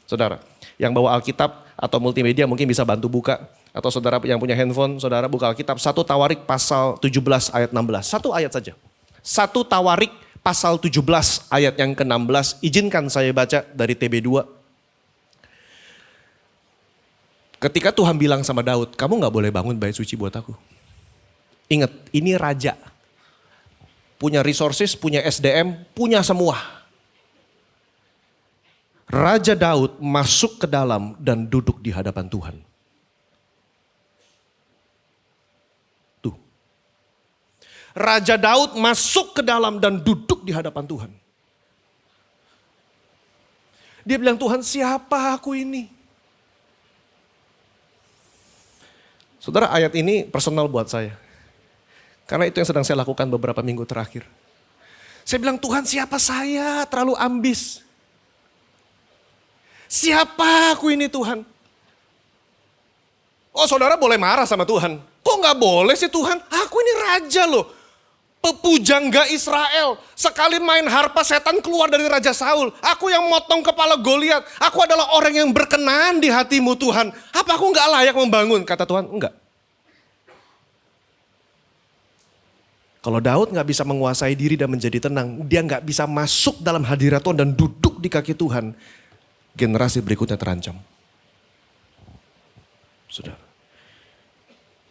Saudara, yang bawa Alkitab atau multimedia mungkin bisa bantu buka. Atau saudara yang punya handphone, saudara buka Alkitab. 1 Tawarik pasal 17 ayat 16. Satu ayat saja. 1 Tawarik pasal 17 ayat yang ke-16. Izinkan saya baca dari TB2. Ketika Tuhan bilang sama Daud, kamu gak boleh bangun bait suci buat aku. Ingat, ini raja. Punya resources, punya SDM, punya semua. Raja Daud masuk ke dalam dan duduk di hadapan Tuhan. Tuh. Raja Daud masuk ke dalam dan duduk di hadapan Tuhan. Dia bilang, Tuhan siapa aku ini? Saudara, ayat ini personal buat saya. Karena itu yang sedang saya lakukan beberapa minggu terakhir. Saya bilang, Tuhan siapa saya? Terlalu ambis. Siapa aku ini Tuhan? Oh saudara boleh marah sama Tuhan. Kok gak boleh sih Tuhan? Aku ini raja loh. pepujangga Israel. Sekali main harpa setan keluar dari Raja Saul. Aku yang motong kepala Goliat. Aku adalah orang yang berkenan di hatimu Tuhan. Apa aku gak layak membangun? Kata Tuhan, enggak. Kalau Daud gak bisa menguasai diri dan menjadi tenang, dia gak bisa masuk dalam hadirat Tuhan dan duduk di kaki Tuhan, generasi berikutnya terancam. Saudara,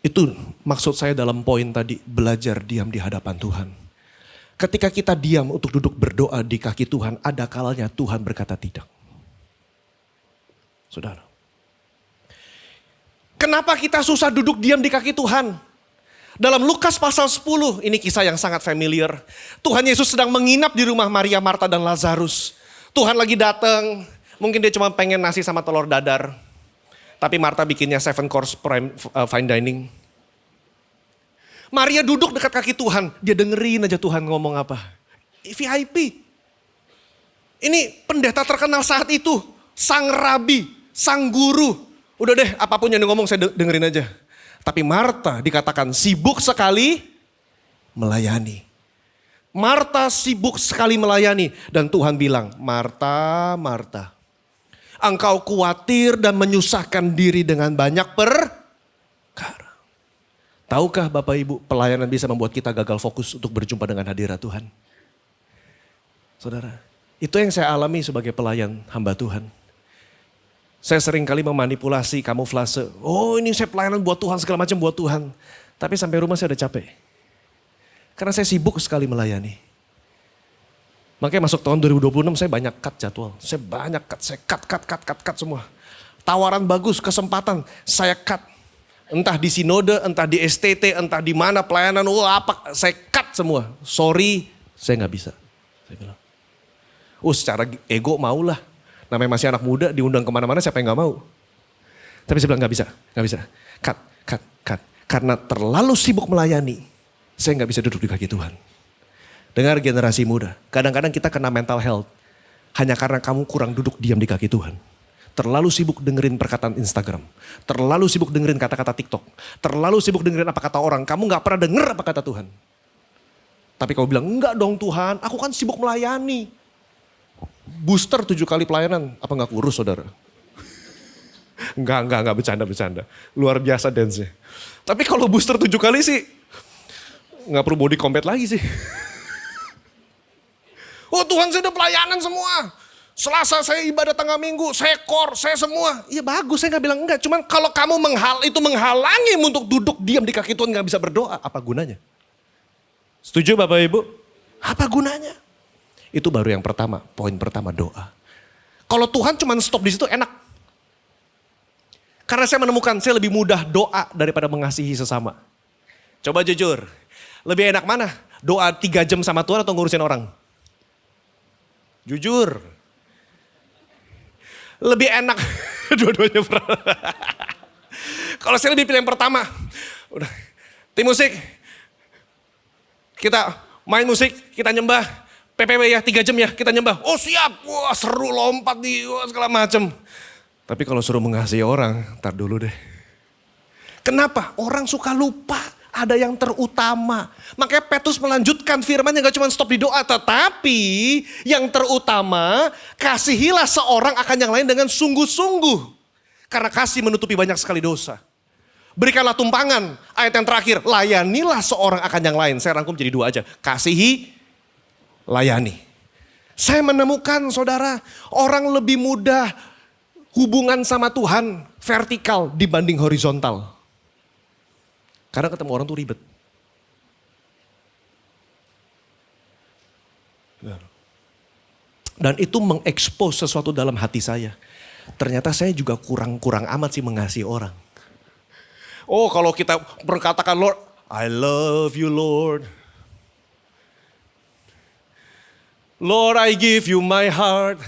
itu maksud saya dalam poin tadi, belajar diam di hadapan Tuhan. Ketika kita diam untuk duduk berdoa di kaki Tuhan, ada kalanya Tuhan berkata tidak. Saudara, kenapa kita susah duduk diam di kaki Tuhan? Dalam Lukas pasal 10, ini kisah yang sangat familiar. Tuhan Yesus sedang menginap di rumah Maria, Marta, dan Lazarus. Tuhan lagi datang, mungkin dia cuma pengen nasi sama telur dadar. Tapi Marta bikinnya 7 course fine dining. Maria duduk dekat kaki Tuhan, dia dengerin aja Tuhan ngomong apa. VIP. Ini pendeta terkenal saat itu, sang rabi, sang guru. Udah deh, apapun yang dia ngomong saya dengerin aja. Tapi Marta dikatakan sibuk sekali melayani. Marta sibuk sekali melayani. Dan Tuhan bilang, Marta, Marta, engkau khawatir dan menyusahkan diri dengan banyak perkara. Tahukah Bapak Ibu, pelayanan bisa membuat kita gagal fokus untuk berjumpa dengan hadirat Tuhan? Saudara, itu yang saya alami sebagai pelayan hamba Tuhan. Saya sering kali memanipulasi, kamuflase. Oh ini saya pelayanan buat Tuhan, segala macam buat Tuhan. Tapi sampai rumah saya udah capek. Karena saya sibuk sekali melayani. Makanya masuk tahun 2026 saya banyak cut jadwal. Saya banyak cut, saya cut semua. Tawaran bagus, kesempatan, saya cut. Entah di sinode, entah di STT, entah di mana pelayanan, saya cut semua. Sorry, saya gak bisa. Saya bilang, secara ego maulah. Namanya masih anak muda, diundang kemana-mana siapa yang gak mau. Tapi saya bilang gak bisa. Cut. Karena terlalu sibuk melayani, saya gak bisa duduk di kaki Tuhan. Dengar generasi muda, kadang-kadang kita kena mental health. Hanya karena kamu kurang duduk diam di kaki Tuhan. Terlalu sibuk dengerin perkataan Instagram. Terlalu sibuk dengerin kata-kata TikTok. Terlalu sibuk dengerin apa kata orang. Kamu gak pernah denger apa kata Tuhan. Tapi kamu bilang, enggak dong Tuhan, aku kan sibuk melayani. Booster 7 kali pelayanan, apa gak kurus saudara? Enggak, bercanda. Luar biasa dance-nya. Tapi kalau booster 7 kali sih, gak perlu body combat lagi sih. Oh Tuhan saya udah pelayanan semua. Selasa saya ibadah tengah minggu, saya core, saya semua. Iya bagus, saya gak bilang enggak. Cuman kalau kamu menghalangi untuk duduk diam di kaki Tuhan gak bisa berdoa, apa gunanya? Setuju Bapak Ibu? Apa gunanya? Itu baru yang pertama, poin pertama doa. Kalau Tuhan cuma stop di situ enak. Karena saya menemukan saya lebih mudah doa daripada mengasihi sesama. Coba jujur, lebih enak mana? Doa 3 jam sama Tuhan atau ngurusin orang? Jujur. Lebih enak, dua-duanya pernah. Kalau saya lebih pilih yang pertama. Udah, tim musik, kita main musik, kita nyembah. PPW ya 3 jam ya kita nyembah. Oh siap, wah seru lompat di segala macam. Tapi kalau suruh mengasihi orang, tar dulu deh. Kenapa? Orang suka lupa ada yang terutama. Makanya Petrus melanjutkan firman-Nya gak cuma stop di doa. Tetapi yang terutama kasihilah seorang akan yang lain dengan sungguh-sungguh. Karena kasih menutupi banyak sekali dosa. Berikanlah tumpangan. Ayat yang terakhir, layanilah seorang akan yang lain. Saya rangkum jadi 2 aja. Kasihi, layani. Saya menemukan saudara, orang lebih mudah hubungan sama Tuhan vertikal dibanding horizontal. Karena ketemu orang tuh ribet. Dan itu mengekspos sesuatu dalam hati saya. Ternyata saya juga kurang amat sih mengasihi orang. Oh kalau kita berkatakan Lord, I love you Lord. Lord, I give you my heart.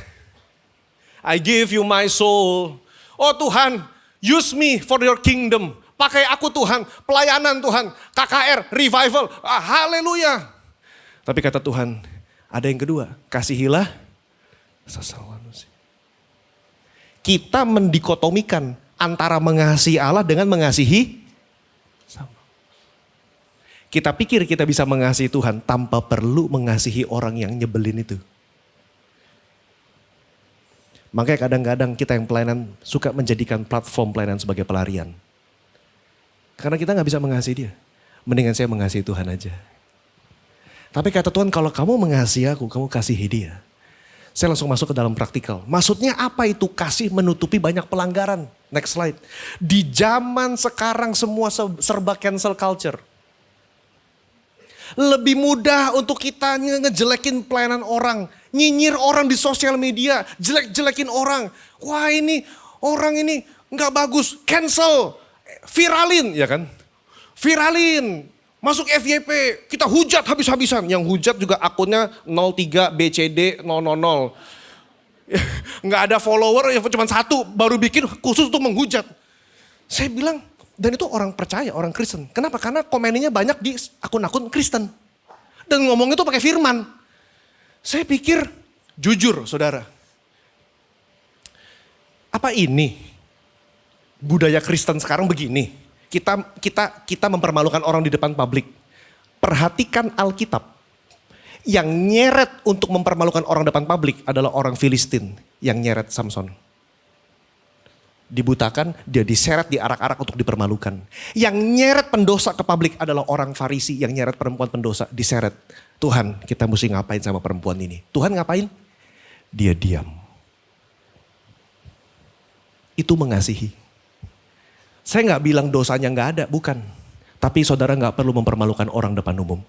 I give you my soul. Oh Tuhan, use me for your kingdom. Pakai aku Tuhan, pelayanan Tuhan, KKR, revival, haleluya. Tapi kata Tuhan, ada yang kedua, kasihilah sesama manusia. Kita mendikotomikan antara mengasihi Allah dengan mengasihi sama. Kita pikir kita bisa mengasihi Tuhan tanpa perlu mengasihi orang yang nyebelin itu. Makanya kadang-kadang kita yang pelayanan suka menjadikan platform pelayanan sebagai pelarian. Karena kita gak bisa mengasihi dia. Mendingan saya mengasihi Tuhan aja. Tapi kata Tuhan, kalau kamu mengasihi aku, kamu kasihi dia. Saya langsung masuk ke dalam praktikal. Maksudnya apa itu kasih menutupi banyak pelanggaran? Next slide. Di zaman sekarang semua serba cancel culture. Lebih mudah untuk kita ngejelekin pelayanan orang. Nyinyir orang di sosial media. Jelek-jelekin orang. Wah ini orang ini gak bagus. Cancel. Viralin ya kan. Viralin. Masuk FYP. Kita hujat habis-habisan. Yang hujat juga akunnya 03 BCD 000. Gak ada follower ya cuma satu. Baru bikin khusus untuk menghujat. Saya bilang. Dan itu orang percaya, orang Kristen. Kenapa? Karena komennya banyak di akun-akun Kristen. Dan ngomong itu pakai firman. Saya pikir, jujur saudara. Apa ini budaya Kristen sekarang begini? Kita mempermalukan orang di depan publik. Perhatikan Alkitab. Yang nyeret untuk mempermalukan orang depan publik adalah orang Filistin yang nyeret Samson. Dibutakan, dia diseret, diarak-arak untuk dipermalukan. Yang nyeret pendosa ke publik adalah orang Farisi yang nyeret perempuan pendosa, diseret. Tuhan, kita mesti ngapain sama perempuan ini? Tuhan ngapain? Dia diam. Itu mengasihi. Saya gak bilang dosanya gak ada, bukan. Tapi saudara gak perlu mempermalukan orang depan umum.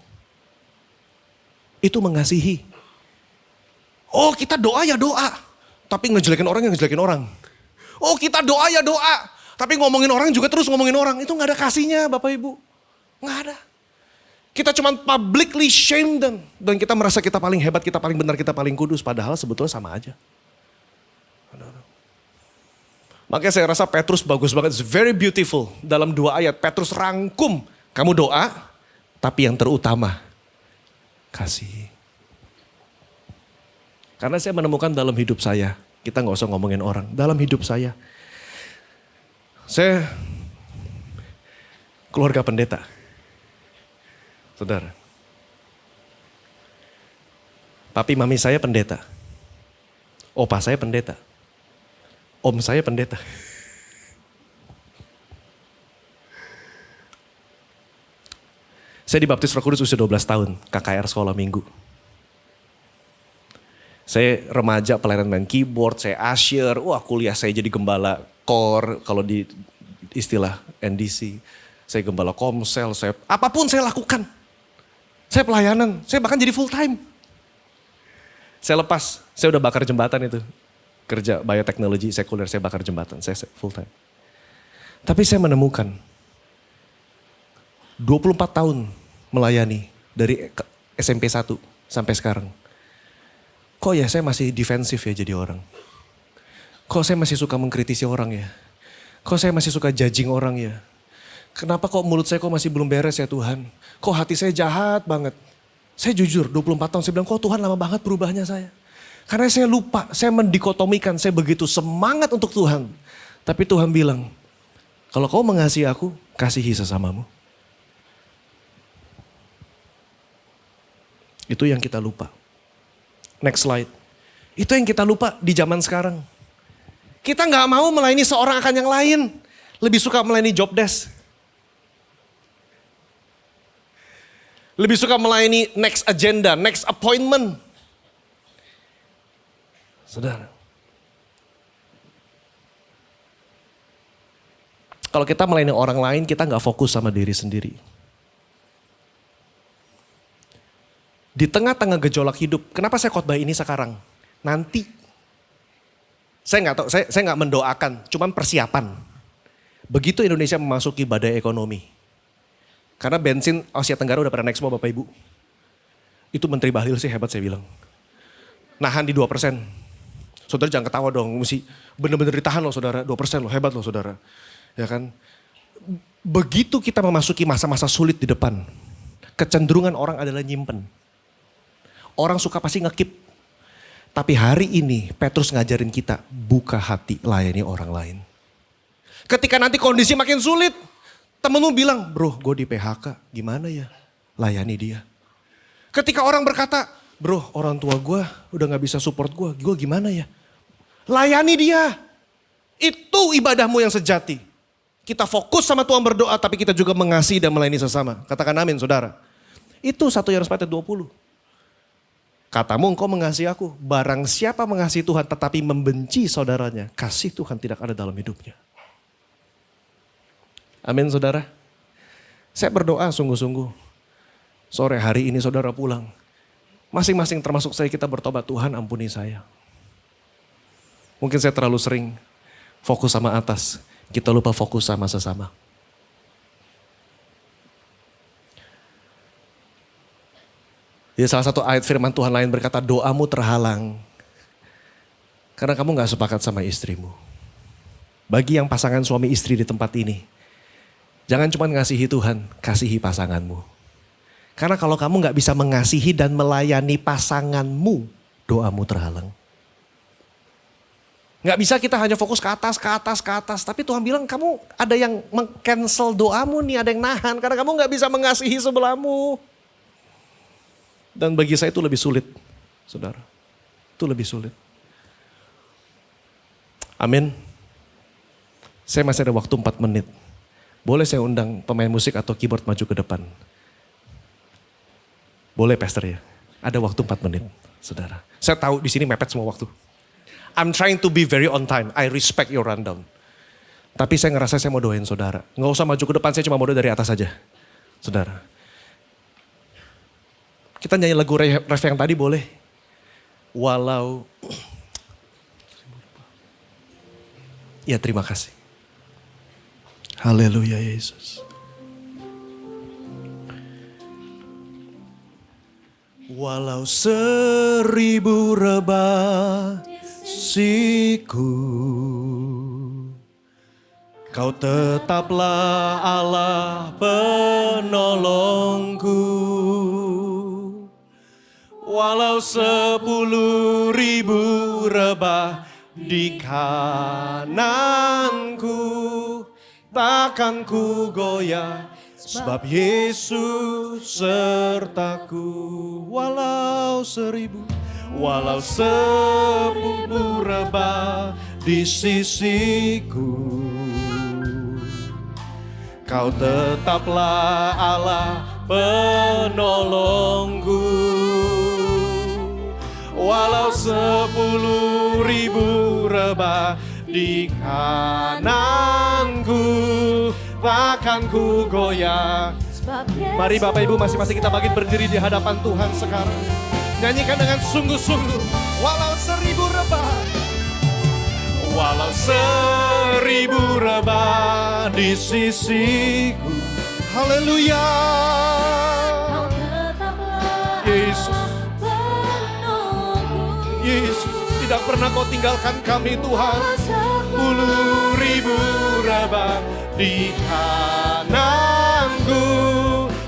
Itu mengasihi. Oh kita doa ya doa, tapi ngejelekin orang yang ngejelekin orang. Oh kita doa ya doa, tapi ngomongin orang juga terus ngomongin orang. Itu gak ada kasihnya Bapak Ibu. Gak ada. Kita cuma publicly shame them. Dan kita merasa kita paling hebat, kita paling benar, kita paling kudus. Padahal sebetulnya sama aja. Makanya saya rasa Petrus bagus banget. It's very beautiful. Dalam 2 ayat Petrus rangkum. Kamu doa, tapi yang terutama kasih. Karena saya menemukan dalam hidup saya. Kita gak usah ngomongin orang. Dalam hidup saya keluarga pendeta. Saudara. Papi mami saya pendeta. Opa saya pendeta. Om saya pendeta. Saya dibaptis Roh Kudus usia 12 tahun. KKR sekolah minggu. Saya remaja pelayanan main keyboard, saya usher, wah kuliah saya jadi gembala core, kalau di istilah NDC. Saya gembala komsel, apapun saya lakukan. Saya pelayanan, saya bahkan jadi full time. Saya lepas, saya udah bakar jembatan itu. Kerja bioteknologi, sekuler, saya bakar jembatan, saya full time. Tapi saya menemukan 24 tahun melayani dari SMP 1 sampai sekarang. Kok ya saya masih defensif ya jadi orang? Kok saya masih suka mengkritisi orang ya? Kok saya masih suka judging orang ya? Kenapa kok mulut saya kok masih belum beres ya Tuhan? Kok hati saya jahat banget? Saya jujur 24 tahun saya bilang kok Tuhan lama banget berubahnya saya. Karena saya lupa, saya mendikotomikan, saya begitu semangat untuk Tuhan. Tapi Tuhan bilang, kalau kau mengasihi aku, kasihi sesamamu. Itu yang kita lupa. Next slide. Itu yang kita lupa di zaman sekarang. Kita gak mau melayani seorang akan yang lain. Lebih suka melayani job desk. Lebih suka melayani next agenda, next appointment. Saudara. Kalau kita melayani orang lain, kita gak fokus sama diri sendiri. Di tengah-tengah gejolak hidup, kenapa saya khotbah ini sekarang? Nanti, saya nggak tahu, saya nggak mendoakan, cuman persiapan. Begitu Indonesia memasuki badai ekonomi, karena bensin Asia Tenggara udah pada naik semua Bapak Ibu. Itu Menteri Bahlil sih hebat saya bilang. Nahan di 2%. Saudara jangan ketawa dong, mesti bener-bener ditahan loh saudara, 2% loh, hebat loh saudara. Ya kan? Begitu kita memasuki masa-masa sulit di depan, kecenderungan orang adalah nyimpen. Orang suka pasti ngekip. Tapi hari ini Petrus ngajarin kita buka hati layani orang lain. Ketika nanti kondisi makin sulit, temenmu bilang, bro gue di PHK gimana ya? layani dia. Ketika orang berkata, bro orang tua gue udah gak bisa support gue gimana ya? Layani dia. Itu ibadahmu yang sejati. Kita fokus sama Tuhan berdoa tapi kita juga mengasihi dan melayani sesama. Katakan amin saudara. Itu 1 Yohanes 4:20. Katamu engkau mengasihi aku. Barang siapa mengasihi Tuhan tetapi membenci saudaranya. Kasih Tuhan tidak ada dalam hidupnya. Amin saudara. Saya berdoa sungguh-sungguh. Sore hari ini saudara pulang. Masing-masing termasuk saya kita bertobat, Tuhan ampuni saya. Mungkin saya terlalu sering fokus sama atas. Kita lupa fokus sama sesama. Di salah satu ayat firman Tuhan lain berkata, doamu terhalang. Karena kamu gak sepakat sama istrimu. Bagi yang pasangan suami istri di tempat ini. Jangan cuma ngasihi Tuhan, kasihi pasanganmu. Karena kalau kamu gak bisa mengasihi dan melayani pasanganmu, doamu terhalang. Gak bisa kita hanya fokus ke atas. Tapi Tuhan bilang kamu ada yang meng-cancel doamu nih, ada yang nahan. Karena kamu gak bisa mengasihi sebelahmu. Dan bagi saya itu lebih sulit, saudara. Itu lebih sulit. Amin. Saya masih ada waktu 4 menit. Boleh saya undang pemain musik atau keyboard maju ke depan? Boleh pastor ya? Ada waktu 4 menit, saudara. Saya tahu di sini mepet semua waktu. I'm trying to be very on time. I respect your rundown. Tapi saya ngerasa saya mau doain saudara. Nggak usah maju ke depan, saya cuma mau doa dari atas saja. Saudara. Kita nyanyi lagu ref yang tadi boleh. Walau. Ya terima kasih. Haleluya Yesus. Walau 1000 rebah siku, kau tetaplah Allah penolongku. Walau 10.000 rebah di kananku, takkan ku goyah, sebab Yesus sertaku. Walau 1000 rebah di sisiku, kau tetaplah Allah penolongku. Walau 10.000 rebah di kananku, takkan ku goyah. Mari Bapak Ibu masing-masing kita bangkit berdiri di hadapan Tuhan sekarang. Nyanyikan dengan sungguh-sungguh. Walau 1000 rebah, walau 1000 rebah di sisiku. Haleluya. Yesus, Yesus, tidak pernah kau tinggalkan kami Tuhan. 10.000 rebah di kananku,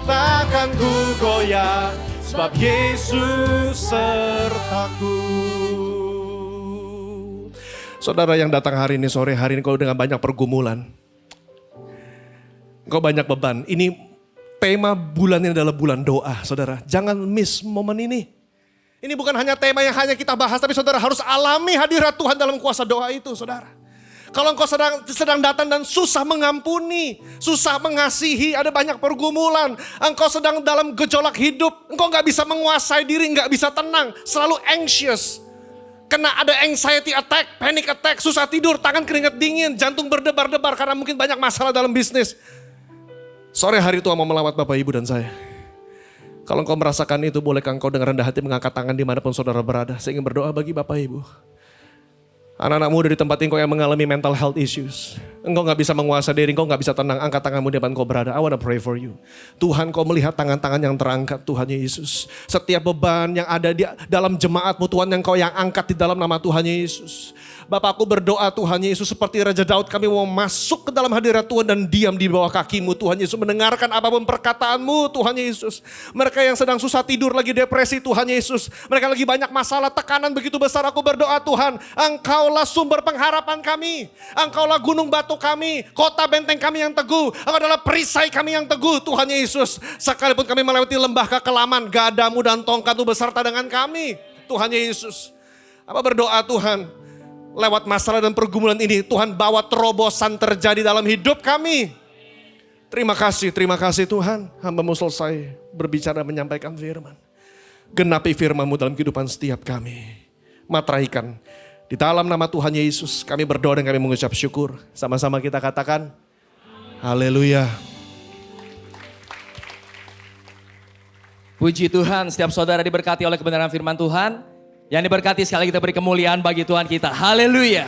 takkan ku goyah, sebab Yesus sertaku. Saudara yang datang hari ini, sore hari ini, kau dengan banyak pergumulan. Kau banyak beban. Ini tema bulan ini adalah bulan doa, saudara. Jangan miss momen ini. Ini bukan hanya tema yang hanya kita bahas, tapi saudara harus alami hadirat Tuhan dalam kuasa doa itu, saudara. Kalau engkau sedang datang dan susah mengampuni, susah mengasihi, ada banyak pergumulan. Engkau sedang dalam gejolak hidup, engkau gak bisa menguasai diri, gak bisa tenang, selalu anxious. Kena ada anxiety attack, panic attack, susah tidur, tangan keringat dingin, jantung berdebar-debar karena mungkin banyak masalah dalam bisnis. Sore hari Tuhan mau melawat Bapak Ibu dan saya. Kalau engkau merasakan itu, bolehkah engkau dengan rendah hati mengangkat tangan dimanapun saudara berada. Saya ingin berdoa bagi Bapak Ibu. Anak-anak muda di tempat engkau yang mengalami mental health issues. Engkau gak bisa menguasai diri, engkau gak bisa tenang. Angkat tanganmu di depan engkau berada. I wanna pray for you. Tuhan, kau melihat tangan-tangan yang terangkat, Tuhan Yesus. Setiap beban yang ada di dalam jemaatmu, Tuhan, yang kau yang angkat di dalam nama Tuhan Yesus. Bapa, aku berdoa Tuhan Yesus seperti Raja Daud, kami mau masuk ke dalam hadirat Tuhan dan diam di bawah kaki-Mu Tuhan Yesus. Mendengarkan apapun perkataan-Mu Tuhan Yesus. Mereka yang sedang susah tidur, lagi depresi Tuhan Yesus. Mereka lagi banyak masalah, tekanan begitu besar. Aku berdoa Tuhan, Engkaulah sumber pengharapan kami. Engkaulah gunung batu kami, kota benteng kami yang teguh. Engkau adalah perisai kami yang teguh Tuhan Yesus. Sekalipun kami melewati lembah kekelaman, gadamu dan tongkatmu beserta dengan kami Tuhan Yesus. Apa berdoa Tuhan, lewat masalah dan pergumulan ini Tuhan bawa terobosan terjadi dalam hidup kami. Terima kasih Tuhan. Hamba-Mu selesai berbicara menyampaikan firman. Genapi firman-Mu dalam kehidupan setiap kami. Materaikan. Di dalam nama Tuhan Yesus kami berdoa dan kami mengucap syukur. Sama-sama kita katakan, haleluya. Puji Tuhan, setiap saudara diberkati oleh kebenaran firman Tuhan. Yang diberkati sekali kita beri kemuliaan bagi Tuhan kita. Haleluya.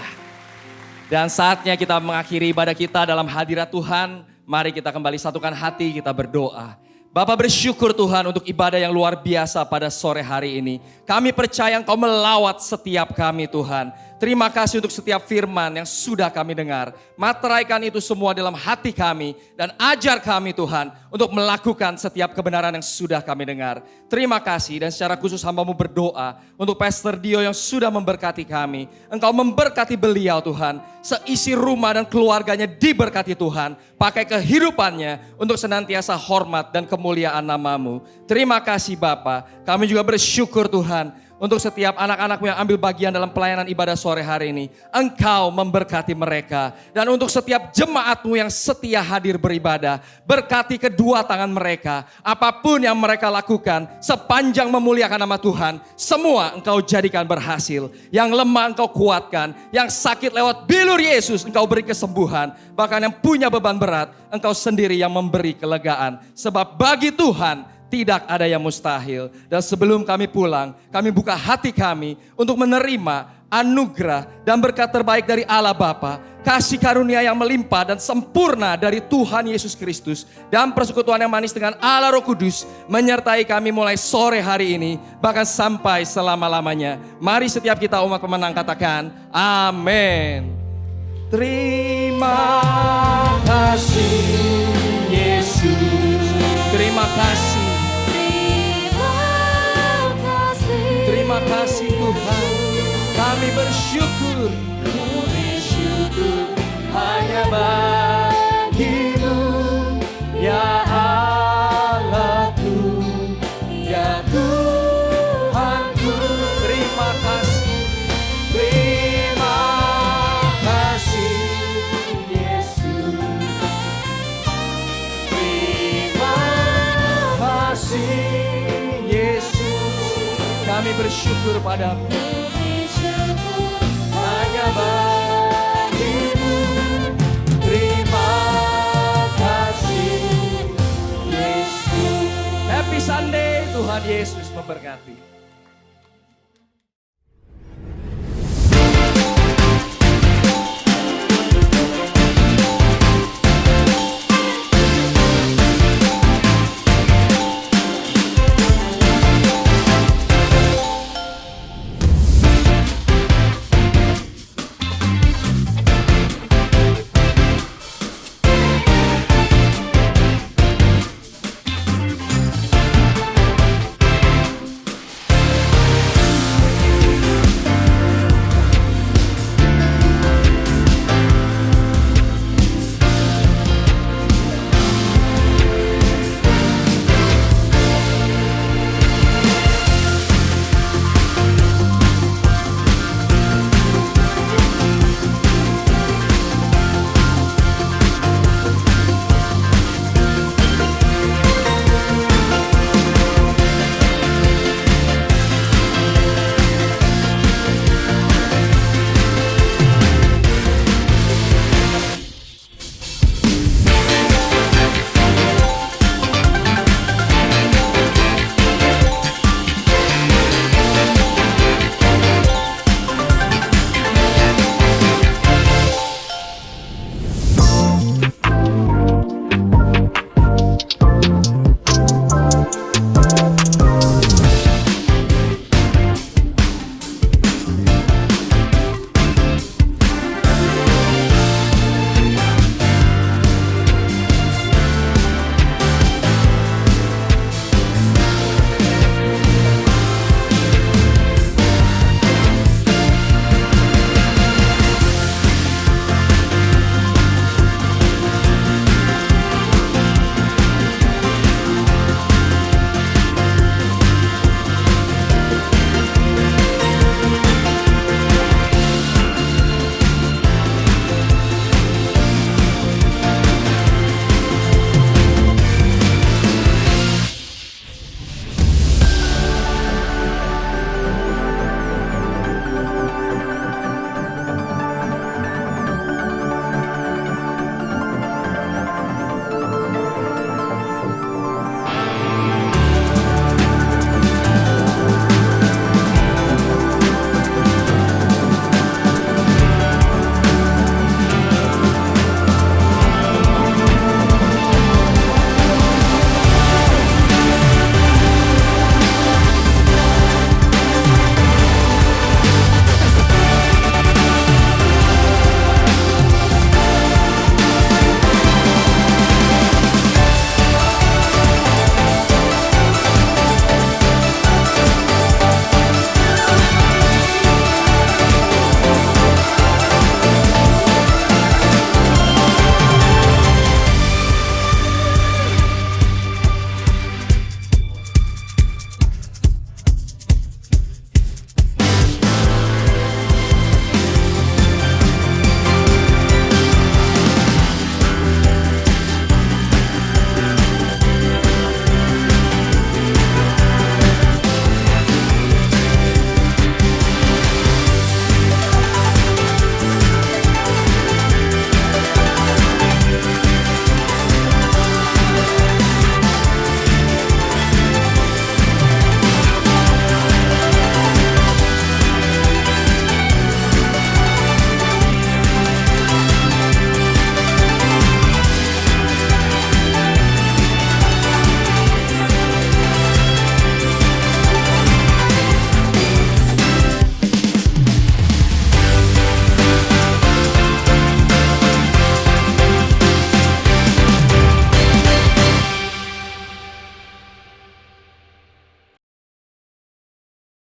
Dan saatnya kita mengakhiri ibadah kita dalam hadirat Tuhan. Mari kita kembali satukan hati, kita berdoa. Bapak bersyukur Tuhan untuk ibadah yang luar biasa pada sore hari ini. Kami percaya Engkau melawat setiap kami Tuhan. Terima kasih untuk setiap firman yang sudah kami dengar. Materaikan itu semua dalam hati kami. Dan ajar kami Tuhan untuk melakukan setiap kebenaran yang sudah kami dengar. Terima kasih dan secara khusus hamba-Mu berdoa untuk Pastor Dio yang sudah memberkati kami. Engkau memberkati beliau Tuhan. Seisi rumah dan keluarganya diberkati Tuhan. Pakai kehidupannya untuk senantiasa hormat dan kemuliaan nama-Mu. Terima kasih Bapa. Kami juga bersyukur Tuhan untuk setiap anak-anak-Mu yang ambil bagian dalam pelayanan ibadah sore hari ini. Engkau memberkati mereka. Dan untuk setiap jemaat-Mu yang setia hadir beribadah, berkati kedua tangan mereka. Apapun yang mereka lakukan, sepanjang memuliakan nama Tuhan, semua Engkau jadikan berhasil. Yang lemah Engkau kuatkan, yang sakit lewat bilur Yesus Engkau beri kesembuhan. Bahkan yang punya beban berat, Engkau sendiri yang memberi kelegaan. Sebab bagi Tuhan, tidak ada yang mustahil. Dan sebelum kami pulang, kami buka hati kami untuk menerima anugerah dan berkat terbaik dari Allah Bapa, kasih karunia yang melimpah dan sempurna dari Tuhan Yesus Kristus, dan persekutuan yang manis dengan Allah Roh Kudus menyertai kami mulai sore hari ini, bahkan sampai selama-lamanya. Mari setiap kita umat pemenang katakan, amin. Terima kasih Yesus, terima kasih. Terima kasih Tuhan, kami bersyukur hanya bagi-Mu ya Allahku, ya Tuhanku. Terima kasih Yesus, terima kasih Yesus, kami bersyukur padamu. Hanya bagi-Mu. Terima kasih Yesus. Happy Sunday, Tuhan Yesus memberkati.